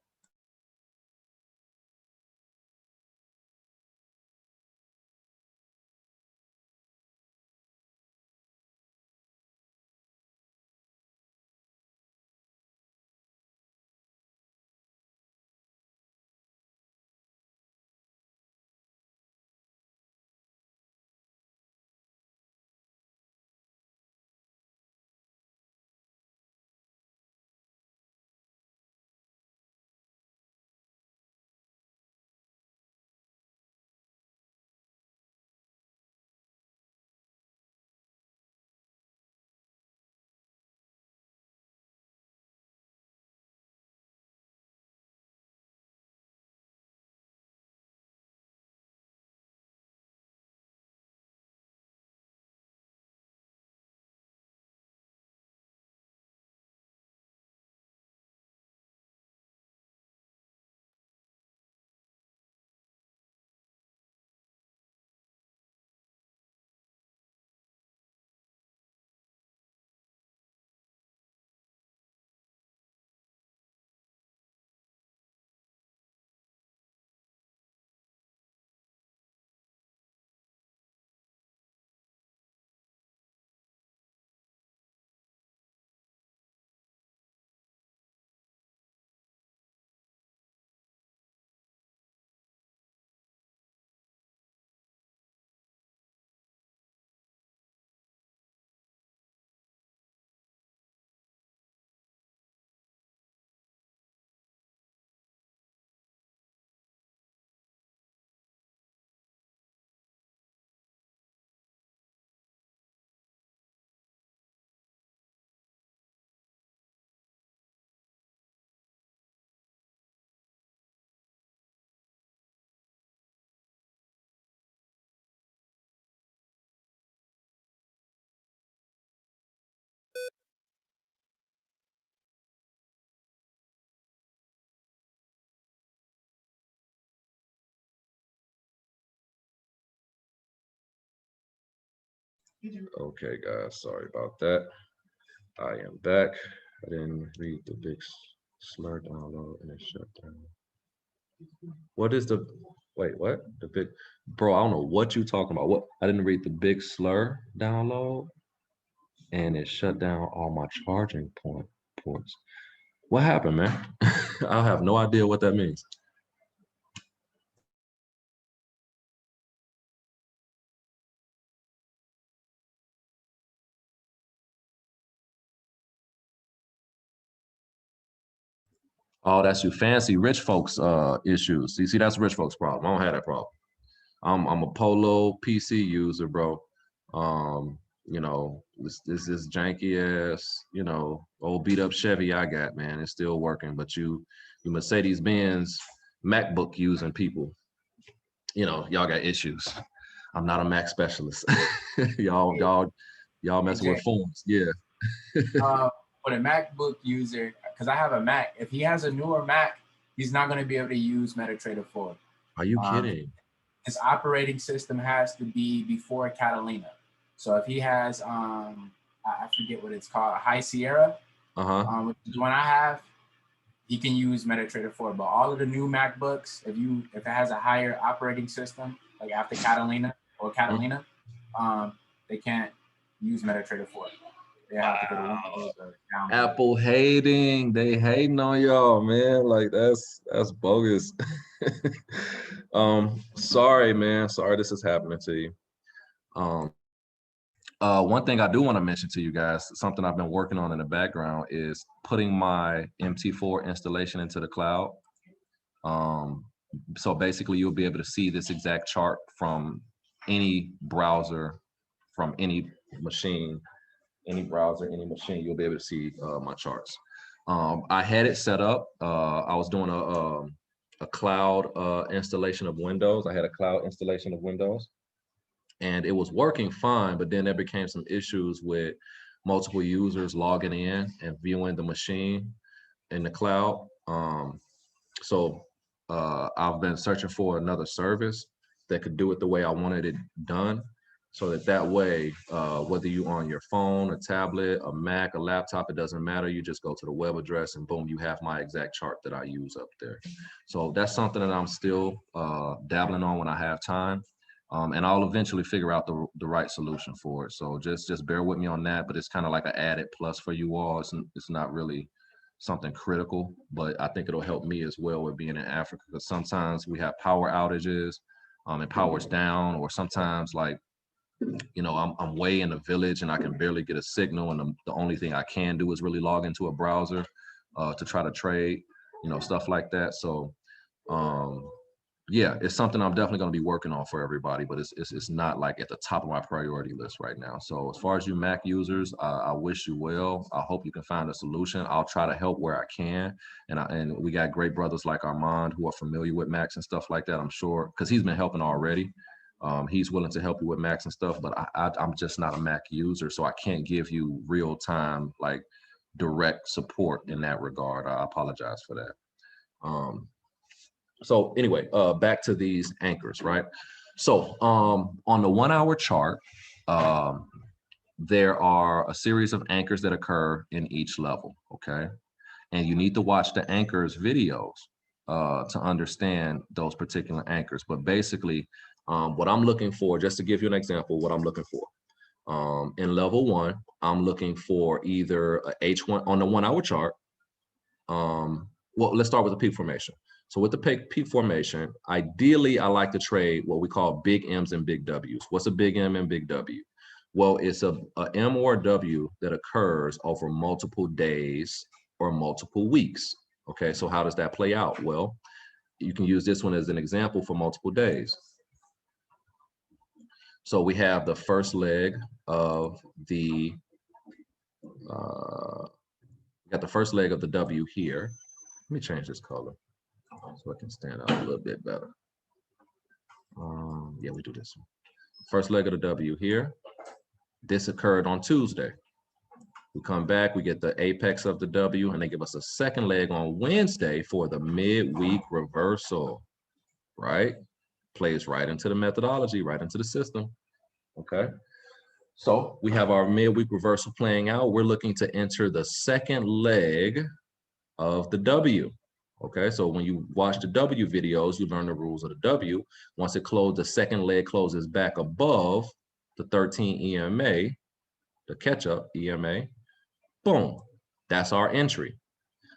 Speaker 1: Okay, guys, sorry about that. I am back. I didn't read the big slur download and it shut down. What is the, wait, what? The big, bro, I don't know what you talking about. What? I didn't read the big slur download and it shut down all my charging ports. What happened, man? I have no idea what that means. Oh, that's you fancy rich folks issues. You see, that's rich folks problem. I don't have that problem. I'm a Polo PC user, bro. You know, this is janky ass, you know, old beat up Chevy I got, man. It's still working, but you Mercedes Benz MacBook using people, you know, y'all got issues. I'm not a Mac specialist. y'all messing with phones, yeah.
Speaker 2: With a MacBook user, because I have a Mac, if he has a newer Mac, he's not going to be able to use MetaTrader 4.
Speaker 1: Are you kidding?
Speaker 2: His operating system has to be before Catalina. So if he has, I forget what it's called, High Sierra, which is the one I have, he can use MetaTrader 4. But all of the new MacBooks, if it has a higher operating system, like after Catalina or Catalina, they can't use MetaTrader 4. They have to go to Windows or down.
Speaker 1: Apple hating, they hating on y'all, man. Like that's bogus. Sorry, man. Sorry this is happening to you. One thing I do want to mention to you guys, something I've been working on in the background is putting my MT4 installation into the cloud. So basically you'll be able to see this exact chart from any browser, from any machine, any browser, any machine, you'll be able to see my charts. I had it set up. I was doing a cloud installation of Windows. I had a cloud installation of Windows, and it was working fine, but then there became some issues with multiple users logging in and viewing the machine in the cloud. So I've been searching for another service that could do it the way I wanted it done, so that way, whether you're on your phone, a tablet, a Mac, a laptop, it doesn't matter. You just go to the web address and boom, you have my exact chart that I use up there. So that's something that I'm still dabbling on when I have time. And I'll eventually figure out the right solution for it. So just bear with me on that, but it's kind of like an added plus for you all. It's not really something critical, but I think it'll help me as well with being in Africa, because sometimes we have power outages and power's down, or sometimes like, you know, I'm way in the village and I can barely get a signal, and the only thing I can do is really log into a browser to try to trade, you know, stuff like that. So yeah, it's something I'm definitely going to be working on for everybody, but it's not like at the top of my priority list right now. So as far as you Mac users, I wish you well. I hope you can find a solution. I'll try to help where I can. And we got great brothers like Armand who are familiar with Macs and stuff like that, I'm sure, because he's been helping already. He's willing to help you with Macs and stuff, but I'm just not a Mac user, so I can't give you real time, like direct support in that regard. I apologize for that. So anyway, back to these anchors, right? So on the 1 hour chart, there are a series of anchors that occur in each level, okay? And you need to watch the anchors videos to understand those particular anchors. But basically, what I'm looking for, just to give you an example, what I'm looking for. In level 1, I'm looking for either a H1 on the 1 hour chart. Well, let's start with the peak formation. So with the peak formation, ideally, I like to trade what we call big M's and big W's. What's a big M and big W? Well, it's a M or a W that occurs over multiple days or multiple weeks. Okay, so how does that play out? Well, you can use this one as an example for multiple days. So we have the first leg of the, we got the first leg of the W here. Let me change this color so I can stand out a little bit better. Yeah, we do this one. First leg of the W here. This occurred on Tuesday. We come back, we get the apex of the W, and they give us a second leg on Wednesday for the midweek reversal, right? Plays right into the methodology, right into the system, okay? So we have our midweek reversal playing out. We're looking to enter the second leg of the W. Okay, so when you watch the W videos, you learn the rules of the W. Once it closes, the second leg closes back above the 13 EMA, the catch-up EMA, boom, that's our entry.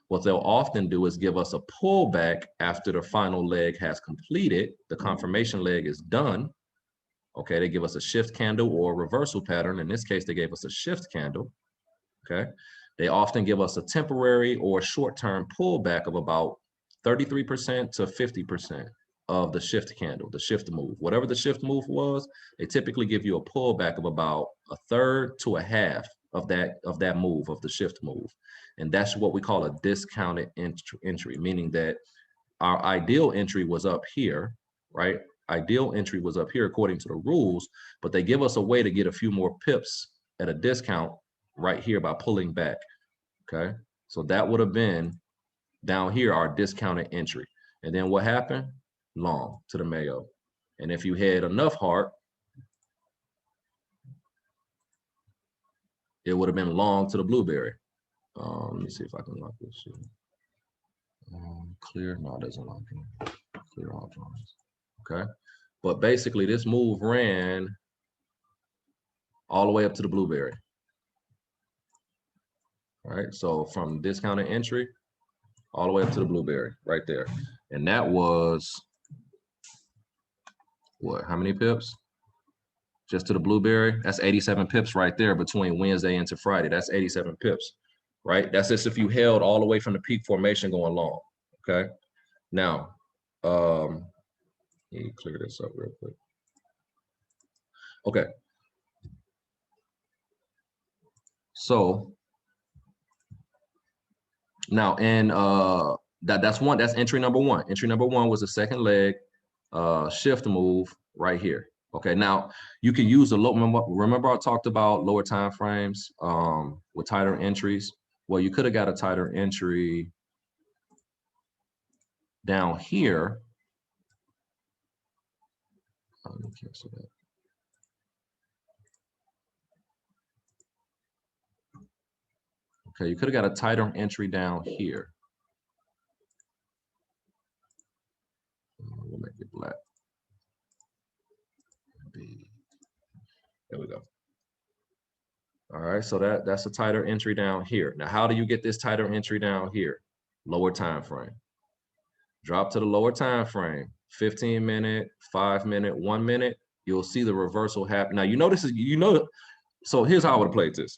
Speaker 1: What they'll often do is give us a pullback after the final leg has completed, the confirmation leg is done. Okay, they give us a shift candle or a reversal pattern. In this case, they gave us a shift candle, okay? They often give us a temporary or short-term pullback of about 33% to 50% of the shift candle, the shift move. Whatever the shift move was, they typically give you a pullback of about a third to a half of that move, of the shift move. And that's what we call a discounted entry, meaning that our ideal entry was up here, right? Ideal entry was up here according to the rules, but they give us a way to get a few more pips at a discount right here by pulling back, okay? So that would have been down here, our discounted entry. And then what happened? Long to the Mayo. And if you had enough heart, it would have been long to the blueberry. Let me see if I can lock this shit. Clear, no, it doesn't lock in. Clear all drawings, okay? But basically this move ran all the way up to the blueberry. All right, so from discounted entry all the way up to the blueberry right there. And that was what, how many pips? Just to the blueberry, that's 87 pips right there between Wednesday into Friday. That's 87 pips, right? That's just if you held all the way from the peak formation going long, okay? Now, let me clear this up real quick. Okay. So now in That's one. That's entry number one. Entry number one was the second leg shift move right here. Okay, now you can use the low. Remember I talked about lower time frames with tighter entries. Well, you could have got a tighter entry down here. Let me cancel that. Okay, you could have got a tighter entry down here. We'll make it black. There we go. All right, so that's a tighter entry down here. Now, how do you get this tighter entry down here? Lower time frame. Drop to the lower time frame, 15 minute, 5 minute, 1 minute. You'll see the reversal happen. Now, you know this is, so here's how I would have played this.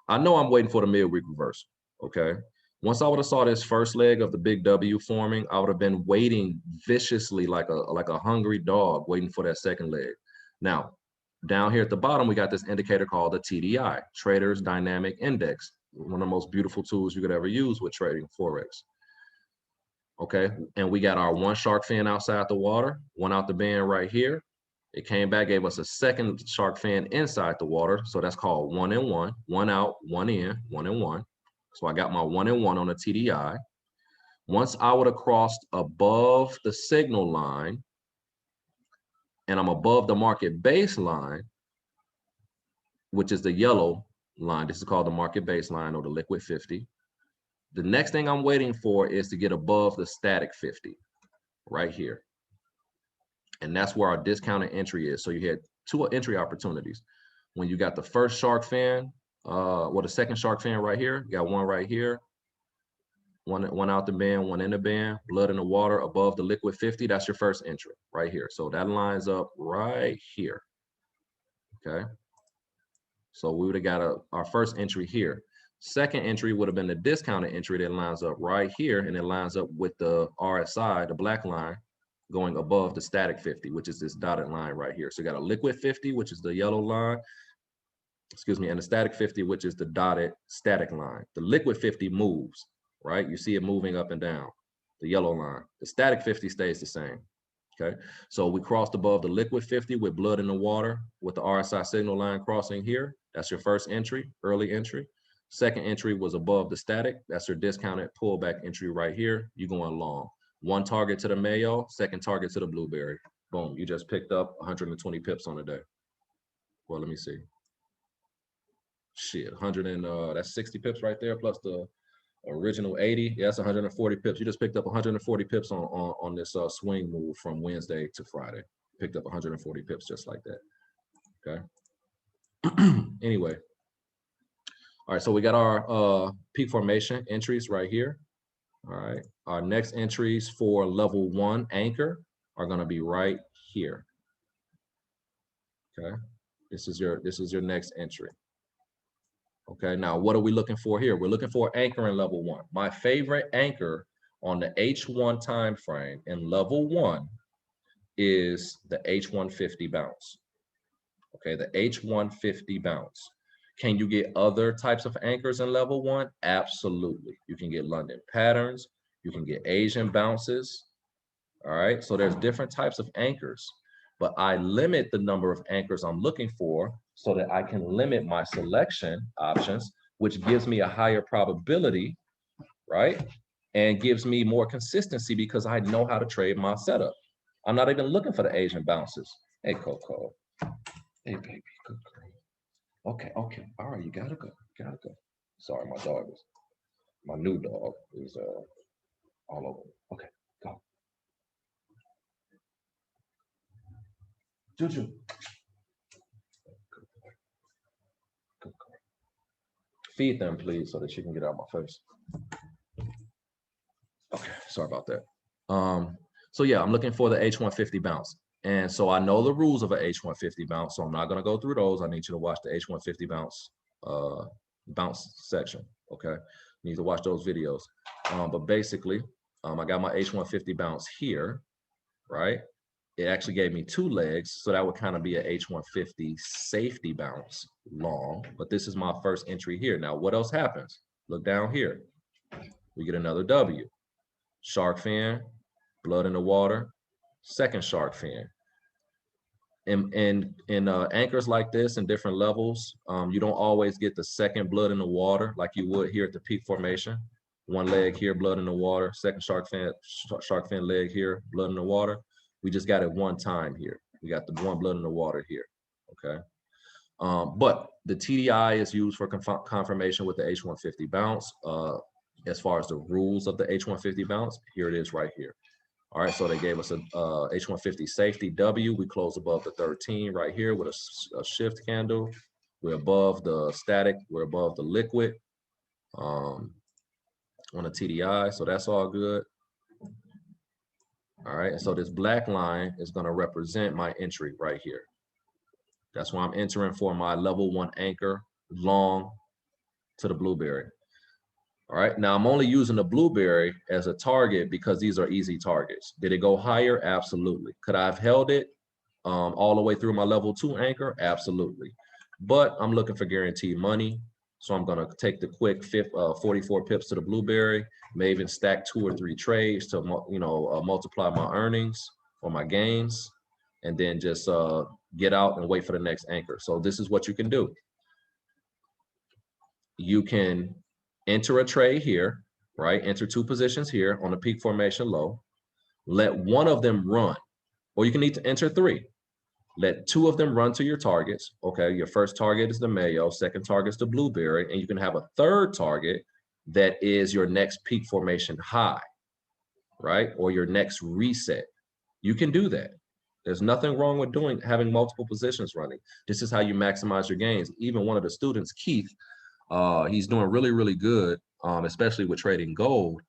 Speaker 1: I know I'm waiting for the midweek reversal, okay? Once I would have saw this first leg of the big W forming, I would have been waiting viciously like a hungry dog waiting for that second leg. Now, down here at the bottom, we got this indicator called the TDI, Traders Dynamic Index, one of the most beautiful tools you could ever use with trading Forex. Okay, and we got our one shark fin outside the water, one out the band right here. It came back, gave us a second shark fin inside the water. So that's called 1 and 1, 1 out, 1 in, 1 and 1. So I got my 1 and 1 on the TDI. Once I would have crossed above the signal line and I'm above the market baseline, which is the yellow line. This is called the market baseline or the liquid 50. The next thing I'm waiting for is to get above the static 50 right here. And that's where our discounted entry is. So you had two entry opportunities. When you got the first shark fin, the second shark fin right here, you got one right here, one out the band, one in the band, blood in the water above the liquid 50, that's your first entry right here. So that lines up right here, okay? So we would have got our first entry here. Second entry would have been the discounted entry that lines up right here, and it lines up with the RSI, the black line, going above the static 50, which is this dotted line right here. So you got a liquid 50, which is the yellow line, excuse me, and the static 50, which is the dotted static line. The liquid 50 moves, right? You see it moving up and down, the yellow line. The static 50 stays the same, okay? So we crossed above the liquid 50 with blood in the water with the RSI signal line crossing here. That's your first entry, early entry. Second entry was above the static. That's your discounted pullback entry right here. You're going long. One target to the Mayo, second target to the Blueberry. Boom, you just picked up 120 pips on the day. Well, let me see. Shit, that's 60 pips right there, plus the original 80. Yeah, that's 140 pips. You just picked up 140 pips on this swing move from Wednesday to Friday. Picked up 140 pips just like that, okay? Anyway. All right, so we got our peak formation entries right here. All right, our next entries for level 1 anchor are going to be right here. Okay, this is your next entry. Okay, now what are we looking for here? We're looking for anchor in level 1. My favorite anchor on the H1 time frame in level 1 is the H150 bounce. Okay, the H150 bounce. Can you get other types of anchors in level 1? Absolutely. You can get London patterns. You can get Asian bounces. All right. So there's different types of anchors, but I limit the number of anchors I'm looking for so that I can limit my selection options, which gives me a higher probability, right? And gives me more consistency because I know how to trade my setup. I'm not even looking for the Asian bounces. Hey, Coco. Hey, baby. Good girl. Okay, all right, you gotta go, Sorry, my new dog is all over. Okay, go. Juju. Good girl. Feed them, please, so that she can get out of my face. Okay, sorry about that. So yeah, I'm looking for the H150 bounce. And so I know the rules of an H150 bounce, so I'm not gonna go through those. I need you to watch the H150 bounce section, okay? You need to watch those videos. But basically, I got my H150 bounce here, right? It actually gave me 2 legs, so that would kind of be a H150 safety bounce long, but this is my first entry here. Now, what else happens? Look down here. We get another W. shark fin, blood in the water, second shark fin. In anchors like this in different levels, you don't always get the second blood in the water like you would here at the peak formation. One leg here, blood in the water, second shark fin leg here, blood in the water. We just got it one time here. We got the one blood in the water here, okay? But the TDI is used for confirmation with the H150 bounce. As far as the rules of the H150 bounce, here it is right here. All right, so they gave us a H150 safety W. We close above the 13 right here with a shift candle. We're above the static. We're above the liquid on a TDI, so that's all good. All right, and so this black line is going to represent my entry right here. That's why I'm entering for my level 1 anchor long to the blueberry. All right, now I'm only using the blueberry as a target because these are easy targets. Did it go higher? Absolutely. Could I have held it all the way through my level 2 anchor? Absolutely. But I'm looking for guaranteed money. So I'm gonna take the quick 44 pips to the blueberry, may even stack 2 or 3 trades to multiply my earnings or my gains, and then just get out and wait for the next anchor. So this is what you can do. You can enter a trade here, right? Enter 2 positions here on the peak formation low. Let one of them run, or you can need to enter 3. Let 2 of them run to your targets. Okay, your first target is the mayo, second target is the blueberry, and you can have a third target that is your next peak formation high, right? Or your next reset. You can do that. There's nothing wrong with having multiple positions running. This is how you maximize your gains. Even one of the students, Keith, he's doing really, really good, especially with trading gold.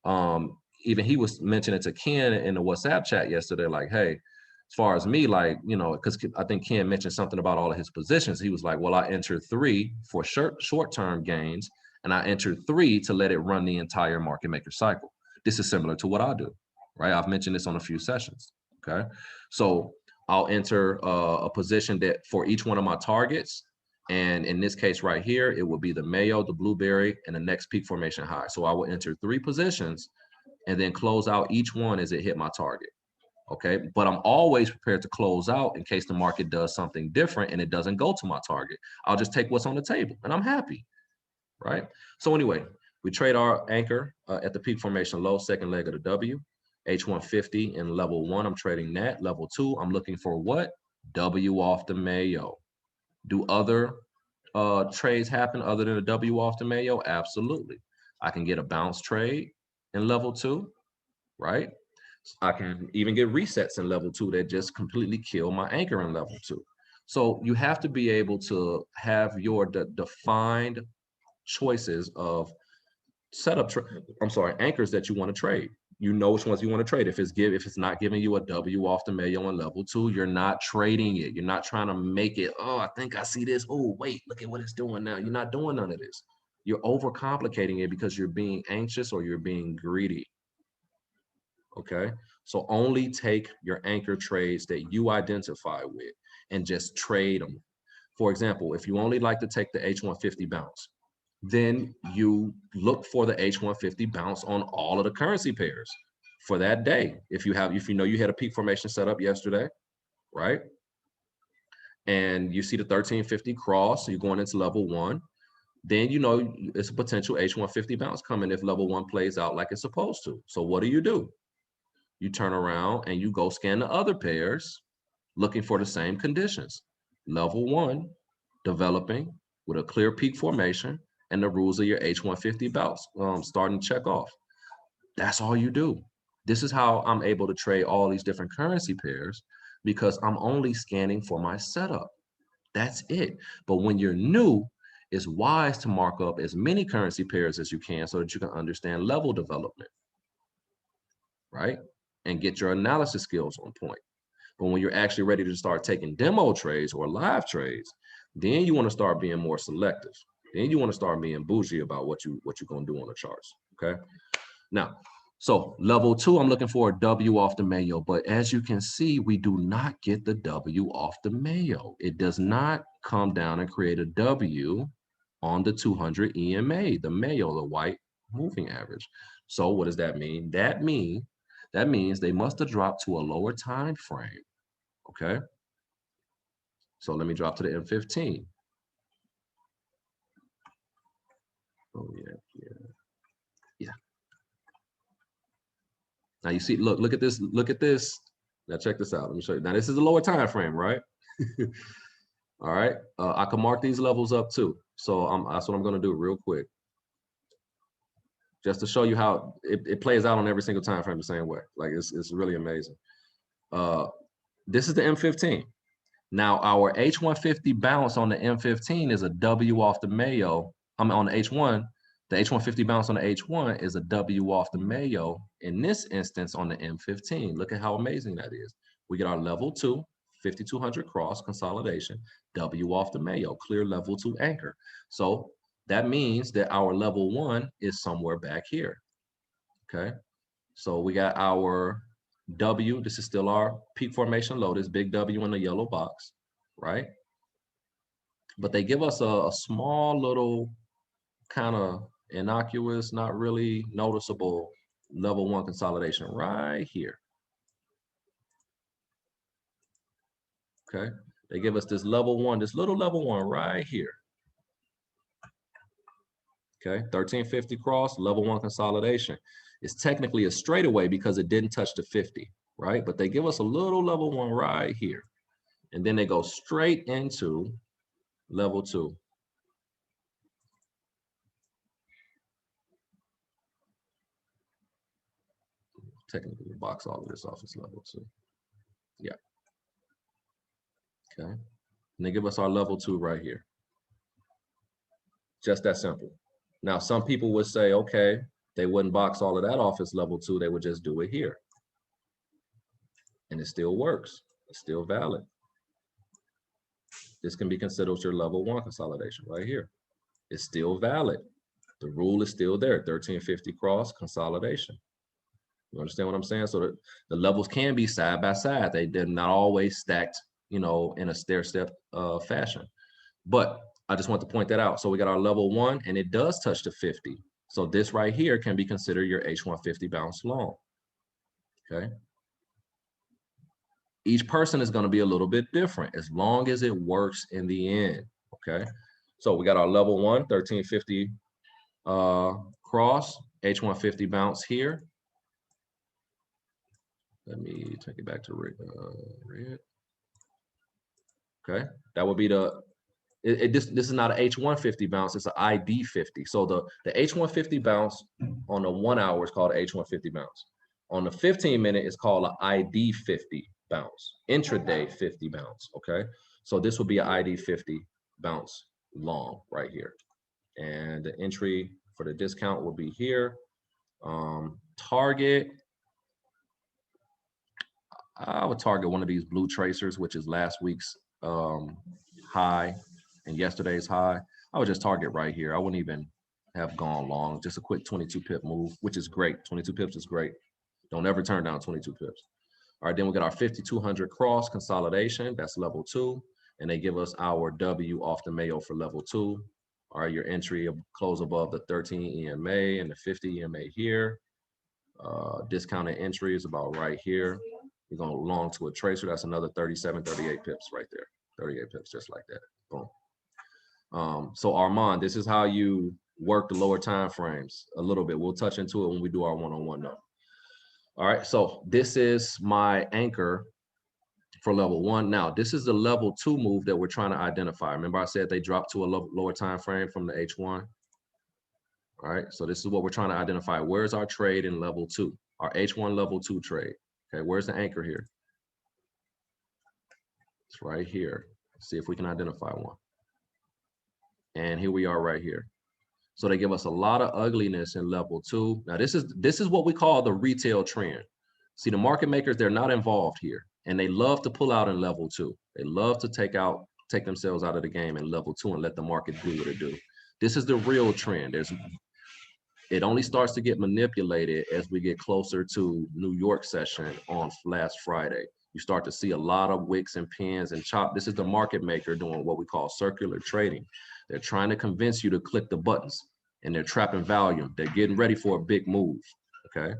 Speaker 1: Even he was mentioning to Ken in the WhatsApp chat yesterday, like, hey, as far as me, like, because I think Ken mentioned something about all of his positions. He was like, well, I entered 3 for short-term gains, and I entered 3 to let it run the entire market maker cycle. This is similar to what I do, right? I've mentioned this on a few sessions, okay? So I'll enter a position that for each one of my targets, and in this case right here, it will be the mayo, the blueberry, and the next peak formation high. So I will enter 3 positions and then close out each one as it hit my target. Okay, but I'm always prepared to close out in case the market does something different and it doesn't go to my target. I'll just take what's on the table and I'm happy, right? So anyway, we trade our anchor at the peak formation low, second leg of the W. H150 in level 1, I'm trading that. Level 2, I'm looking for what? W off the mayo. Do other trades happen other than a W off the mayo? Absolutely. I can get a bounce trade in level 2, right? I can even get resets in level 2 that just completely kill my anchor in level 2. So you have to be able to have your defined choices of anchors that you want to trade. You know which ones you want to trade. If it's not giving you a W off the mayo in level 2, you're not trading it. You're not trying to make it, oh, I think I see this. Oh, wait, look at what it's doing now. You're not doing none of this. You're overcomplicating it because you're being anxious or you're being greedy. Okay, so only take your anchor trades that you identify with and just trade them. For example, if you only like to take the H150 bounce, then you look for the H150 bounce on all of the currency pairs for that day. If you know you had a peak formation set up yesterday, right? And you see the 1350 cross, so you're going into level 1, then you know it's a potential H150 bounce coming if level 1 plays out like it's supposed to. So what do? You turn around and you go scan the other pairs looking for the same conditions. Level 1, developing with a clear peak formation and the rules of your H150 bounce, starting to check off. That's all you do. This is how I'm able to trade all these different currency pairs because I'm only scanning for my setup. That's it. But when you're new, it's wise to mark up as many currency pairs as you can so that you can understand level development, right? And get your analysis skills on point. But when you're actually ready to start taking demo trades or live trades, then you want to start being more selective. Then you want to start being bougie about what you're going to do on the charts, okay? Now, so level 2, I'm looking for a W off the mayo, but as you can see, we do not get the W off the mayo. It does not come down and create a W on the 200 EMA, the mayo, the white moving average. So what does that mean? That means they must have dropped to a lower time frame. Okay. So let me drop to the M15. Oh yeah. Now you see, look at this, Now check this out. Let me show you. Now this is a lower time frame, right? All right. I can mark these levels up too. So that's what I'm gonna do real quick. Just to show you how it plays out on every single time frame the same way. Like it's really amazing. This is the M15. Now our H150 bounce on the M15 is a W off the Mayo. On the H1, the H150 bounce on the H1 is a W off the Mayo. In this instance on the M15, look at how amazing that is. We get our level 2, 5200 cross consolidation, W off the Mayo, clear level 2 anchor. So that means that our level 1 is somewhere back here. Okay, so we got our W, this is still our peak formation low, this big W in the yellow box, right? But they give us a small little kind of innocuous, not really noticeable level 1 consolidation right here. Okay, they give us this level 1, this little level 1 right here. Okay, 1350 cross, level 1 consolidation. It's technically a straightaway because it didn't touch the 50, right? But they give us a little level 1 right here. And then they go straight into level 2. Technically box all of this off as level 2. Yeah. Okay. And they give us our level 2 right here. Just that simple. Now, some people would say, okay, they wouldn't box all of that off as level 2. They would just do it here. And it still works. It's still valid. This can be considered your level 1 consolidation right here. It's still valid. The rule is still there, 1350 cross consolidation. You understand what I'm saying? So the levels can be side by side. They're not always stacked, in a stair-step fashion. But I just want to point that out. So we got our level 1 and it does touch the 50. So this right here can be considered your H150 bounce long. Okay. Each person is going to be a little bit different as long as it works in the end. Okay. So we got our level 1, 1350 cross, H150 bounce here. Let me take it back to red. Okay, that would be this is not an H150 bounce, it's an ID 50. So the H150 bounce on the 1 hour is called H150 bounce. On the 15-minute, it's called an ID 50 bounce, intraday 50 bounce. Okay, so this would be an ID 50 bounce long right here. And the entry for the discount will be here. Target, I would target one of these blue tracers, which is last week's high and yesterday's high. I would just target right here. I wouldn't even have gone long. Just a quick 22 pip move, which is great. 22 pips is great. Don't ever turn down 22 pips. All right, then we got our 5200 cross consolidation. That's level 2. And they give us our W off the Mayo for level 2. All right, your entry close above the 13 EMA and the 50 EMA here. Discounted entry is about right here. You're going long to a tracer. That's another 37, 38 pips right there. 38 pips, just like that. Boom. So Armand, this is how you work the lower time frames a little bit. We'll touch into it when we do our one-on-one though. All right, so this is my anchor for level 1. Now, this is the level 2 move that we're trying to identify. Remember I said they dropped to a lower time frame from the H1? All right, so this is what we're trying to identify. Where's our trade in level 2? Our H1 level 2 trade. Okay, where's the anchor here? It's right here. Let's see if we can identify one. And here we are right here. So they give us a lot of ugliness in level 2. Now this is what we call the retail trend. See, the market makers, they're not involved here. And they love to pull out in level 2. They love to take themselves out of the game in level 2 and let the market do what it do. This is the real trend. It only starts to get manipulated as we get closer to New York session on last Friday. You start to see a lot of wicks and pins and chop. This is the market maker doing what we call circular trading. They're trying to convince you to click the buttons. and they're trapping volume. They're getting ready for a big move, okay?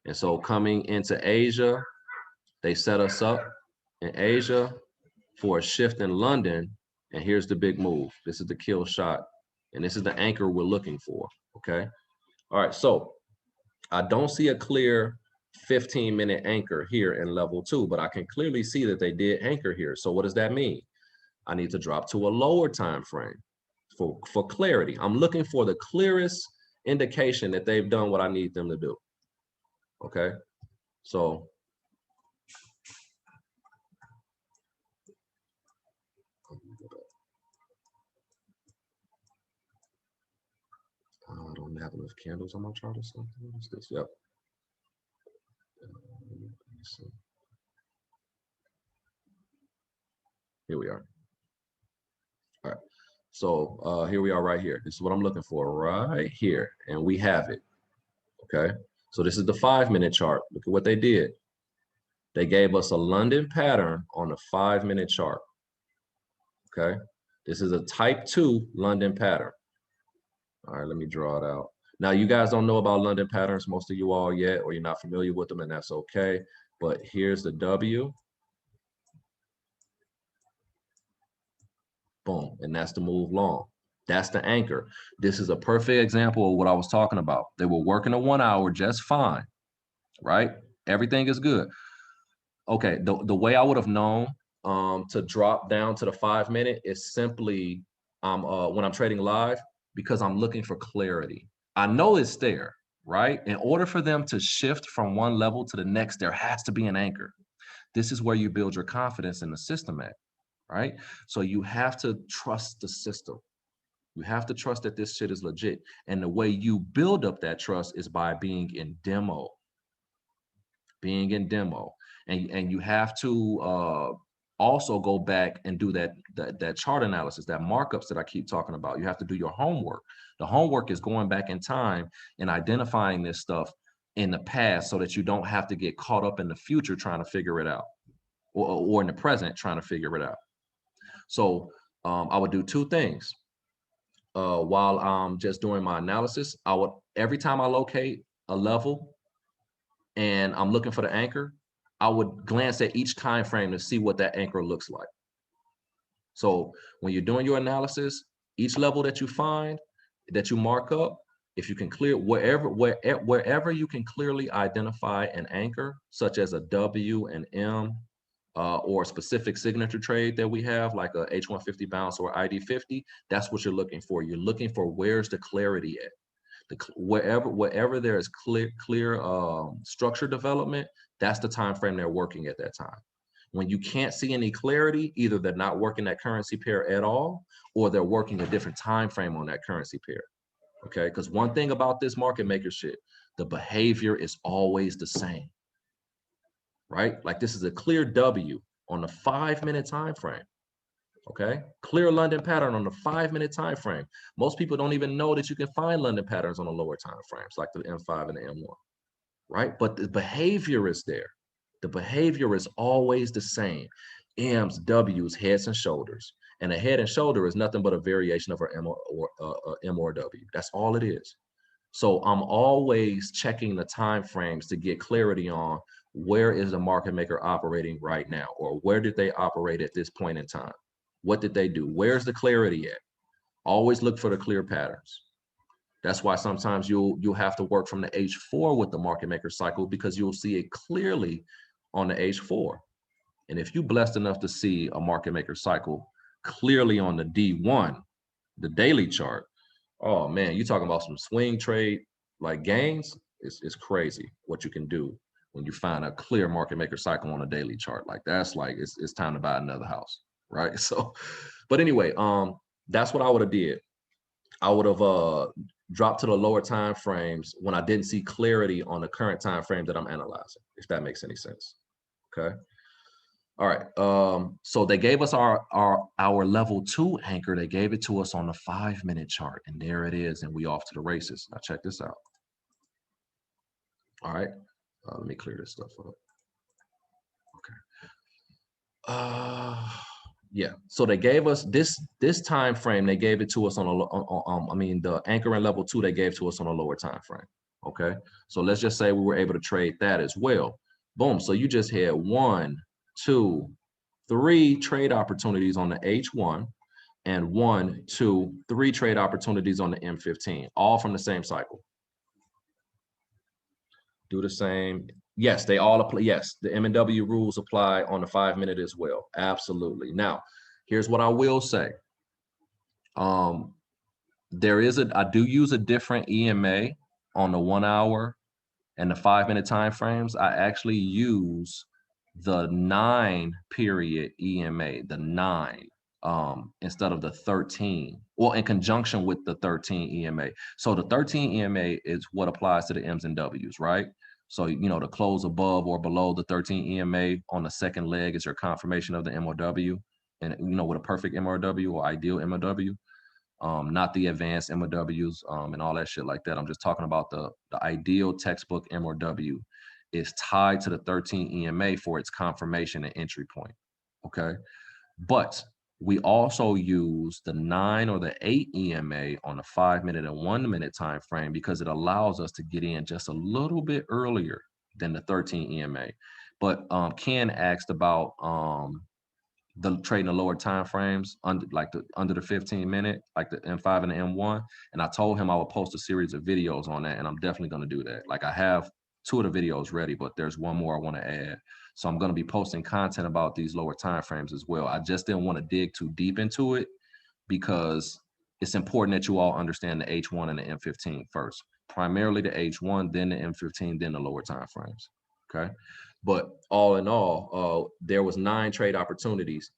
Speaker 1: And so coming into Asia, they set us up in Asia for a shift in London, and here's the big move. This is the kill shot, and this is the anchor we're looking for, okay? All right, so I don't see a clear 15-minute anchor here in level 2, but I can clearly see that they did anchor here. So what does that mean? I need to drop to a lower time frame for clarity. I'm looking for the clearest indication that they've done what I need them to do, okay? So I don't have enough candles on my chart or something. What is this? Yep. Here we are. All right. So here we are right here. This is what I'm looking for right here. And we have it. Okay. So this is the 5-minute chart. Look at what they did. They gave us a London pattern on the 5-minute chart. Okay. This is a type 2 London pattern. All right, let me draw it out. Now, you guys don't know about London patterns, most of you all yet, or you're not familiar with them, and that's okay. But here's the W. Boom, and that's the move long. That's the anchor. This is a perfect example of what I was talking about. They were working a 1 hour just fine, right? Everything is good. Okay, the way I would have known to drop down to the 5-minute is simply when I'm trading live, because I'm looking for clarity. I know it's there, right? In order for them to shift from one level to the next, there has to be an anchor. This is where you build your confidence in the system at, right? So you have to trust the system. You have to trust that this shit is legit. And the way you build up that trust is by being in demo. Being in demo. And you have to also go back and do that chart analysis, that markups that I keep talking about. You have to do your homework. The homework is going back in time and identifying this stuff in the past so that you don't have to get caught up in the future trying to figure it out, or in the present trying to figure it out. So I would do 2 things. While I'm just doing my analysis, I would, every time I locate a level and I'm looking for the anchor, I would glance at each time frame to see what that anchor looks like. So when you're doing your analysis, each level that you find, that you mark up, if you can clear wherever you can clearly identify an anchor, such as a W and M, or a specific signature trade that we have, like a H150 bounce or ID50, that's what you're looking for. You're looking for where's the clarity at. Wherever there is clear structure development, that's the time frame they're working at that time. When you can't see any clarity, either they're not working that currency pair at all, or they're working a different time frame on that currency pair. Okay, because one thing about this market maker shit, the behavior is always the same, right? Like this is a clear W on the 5-minute time frame. Okay, clear London pattern on the 5-minute time frame. Most people don't even know that you can find London patterns on the lower time frames, like the M5 and the M1, right? But the behavior is there. The behavior is always the same. M's, W's, heads and shoulders. And a head and shoulder is nothing but a variation of our M or W. That's all it is. So I'm always checking the time frames to get clarity on where is the market maker operating right now, or where did they operate at this point in time? What did they do? Where's the clarity at? Always look for the clear patterns. That's why sometimes you'll have to work from the H4 with the market maker cycle, because you'll see it clearly on the H4. And if you're blessed enough to see a market maker cycle clearly on the D1, the daily chart, oh man, you're talking about some swing trade like gains. It's crazy what you can do when you find a clear market maker cycle on a daily chart. Like that's like it's time to buy another house, right? So, but anyway, that's what I would have did. I would have dropped to the lower time frames when I didn't see clarity on the current time frame that I'm analyzing, if that makes any sense. Okay. All right. So they gave us our level 2 anchor. They gave it to us on the 5-minute chart, and there it is. And we off to the races. Now check this out. All right. Let me clear this stuff up. Okay. Yeah, so they gave us this time frame. They gave it to us on I mean, the anchor and level 2 they gave to us on a lower time frame. Okay, so let's just say we were able to trade that as well. Boom. So you just had 1, 2, 3 trade opportunities on the H1, and 1, 2, 3 trade opportunities on the M15, all from the same cycle. Do the same. Yes, they all apply. Yes, the M&W rules apply on the 5-minute as well. Absolutely. Now, here's what I will say. I do use a different EMA on the 1 hour and the 5-minute time frames. I actually use the 9-period EMA, the 9, instead of the 13. Well, in conjunction with the 13 EMA. So the 13 EMA is what applies to the M's and W's, right? So, you know, the close above or below the 13 EMA on the second leg is your confirmation of the MOW. And, you know, with a perfect MOW or ideal MOW, not the advanced MOWs and all that shit like that. I'm just talking about the ideal textbook MOW is tied to the 13 EMA for its confirmation and entry point, okay? But we also use the 9 or the 8 EMA on the 5-minute and 1-minute time frame because it allows us to get in just a little bit earlier than the 13 EMA. But Ken asked about the trading the lower time frames under the 15-minute, like the M5 and the M1. And I told him I would post a series of videos on that, and I'm definitely going to do that. Like I have 2 of the videos ready, but there's 1 more I want to add. So I'm going to be posting content about these lower time frames as well. I just didn't want to dig too deep into it because it's important that you all understand the H1 and the M15 first. Primarily the H1, then the M15, then the lower time frames. Okay. But all in all, there was 9 trade opportunities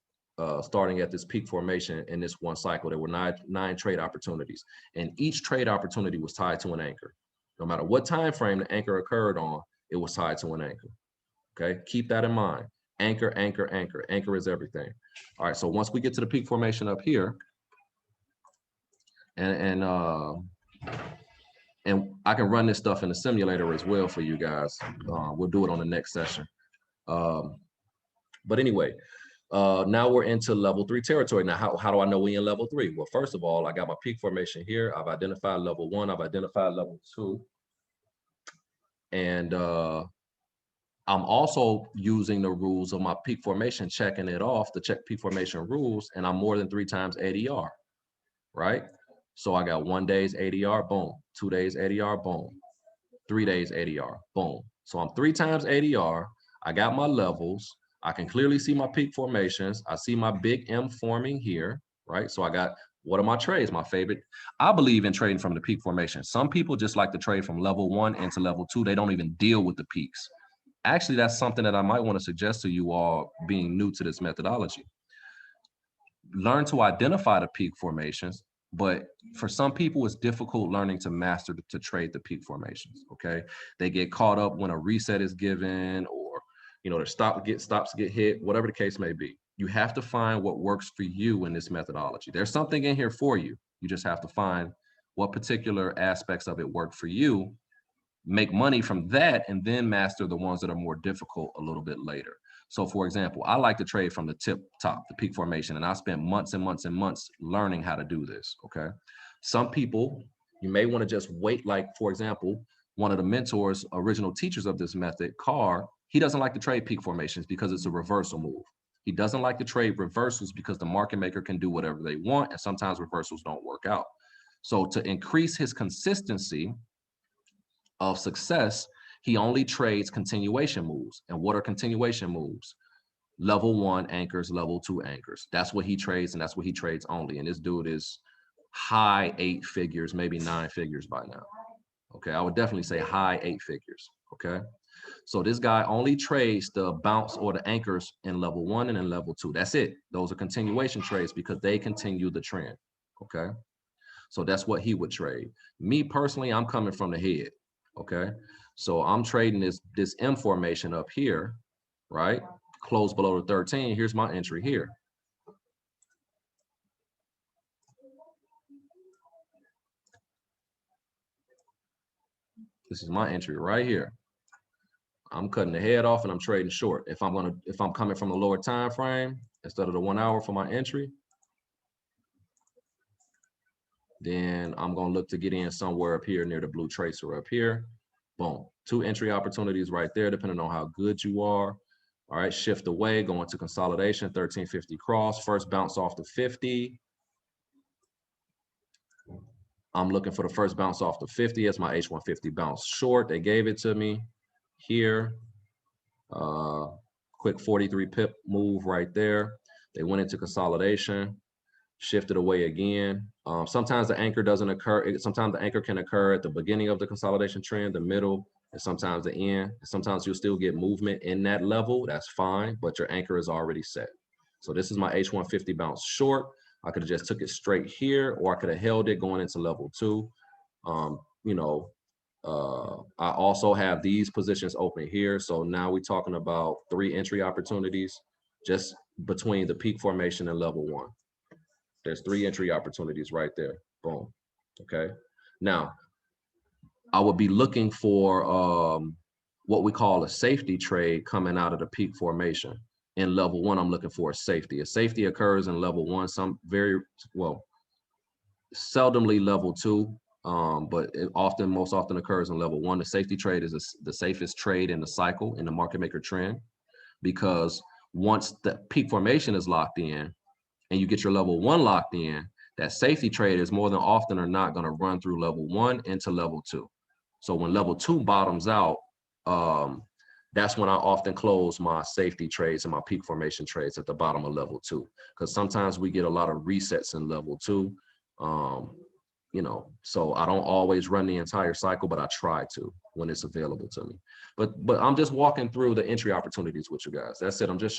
Speaker 1: starting at this peak formation in this one cycle. There were nine trade opportunities, and each trade opportunity was tied to an anchor. No matter what time frame the anchor occurred on, it was tied to an anchor. Okay, keep that in mind. Anchor, anchor, anchor. Anchor is everything. All right, so once we get to the peak formation up here, and I can run this stuff in the simulator as well for you guys. We'll do it on the next session. But anyway, now we're into level 3 territory. Now, how do I know we in level 3? Well, first of all, I got my peak formation here. I've identified level 1. I've identified level 2. And I'm also using the rules of my peak formation, checking it off, the check peak formation rules, and I'm more than 3 times ADR, right? So I got 1 day's ADR, boom. 2 days ADR, boom. 3 days ADR, boom. So I'm 3 times ADR. I got my levels. I can clearly see my peak formations. I see my big M forming here, right? So I got, what are my trades? My favorite. I believe in trading from the peak formation. Some people just like to trade from level 1 into level 2. They don't even deal with the peaks. Actually, that's something that I might want to suggest to you all being new to this methodology. Learn to identify the peak formations, but for some people, it's difficult learning to master to trade the peak formations, okay? They get caught up when a reset is given or, you know, their stops get hit, whatever the case may be. You have to find what works for you in this methodology. There's something in here for you. You just have to find what particular aspects of it work for you, make money from that, and then master the ones that are more difficult a little bit later. So for example, I like to trade from the top, the peak formation, and I spent months and months and months learning how to do this, okay? Some people, you may want to just wait, like for example, one of the mentors, original teachers of this method, Carr, he doesn't like to trade peak formations because it's a reversal move. He doesn't like to trade reversals because the market maker can do whatever they want, and sometimes reversals don't work out. So to increase his consistency of success, he only trades continuation moves. And what are continuation moves? Level 1 anchors, level 2 anchors. That's what he trades, and that's what he trades only. And this dude is high 8 figures, maybe 9 figures by now. Okay, I would definitely say high 8 figures. Okay, so this guy only trades the bounce or the anchors in level 1 and in level 2. That's it. Those are continuation trades because they continue the trend. Okay, so that's what he would trade. Me personally, I'm coming from the head. Okay, so I'm trading this M formation up here, right? Close below the 13. Here's my entry here. This is my entry right here. I'm cutting the head off and I'm trading short. If I'm coming from a lower time frame, instead of the 1 hour for my entry. Then I'm gonna look to get in somewhere up here near the blue tracer up here. Boom, 2 entry opportunities right there, depending on how good you are. All right, shift away, go into consolidation, 1350 cross, first bounce off the 50. I'm looking for the first bounce off the 50. It's my H150 bounce short. They gave it to me here. Quick 43 pip move right there. They went into consolidation, shifted away again. Sometimes the anchor doesn't occur. Sometimes the anchor can occur at the beginning of the consolidation trend, the middle, and sometimes the end. Sometimes you'll still get movement in that level. That's fine, but your anchor is already set. So this is my H150 bounce short. I could have just took it straight here, or I could have held it going into level 2. You know, I also have these positions open here. So now we're talking about 3 entry opportunities just between the peak formation and level 1. There's 3 entry opportunities right there. Boom. Okay. Now, I would be looking for what we call a safety trade coming out of the peak formation. In level 1, I'm looking for a safety. A safety occurs in level 1, some very, well, seldomly level 2, but it most often occurs in level 1. The safety trade is the safest trade in the cycle in the market maker trend, because once the peak formation is locked in and you get your level 1 locked in, that safety trade is more than often or not going to run through level 1 into level 2. So when level 2 bottoms out, that's when I often close my safety trades and my peak formation trades at the bottom of level 2, because sometimes we get a lot of resets in level 2. You know, so I don't always run the entire cycle, but I try to when it's available to me. But I'm just walking through the entry opportunities with you guys. That's it. I'm just showing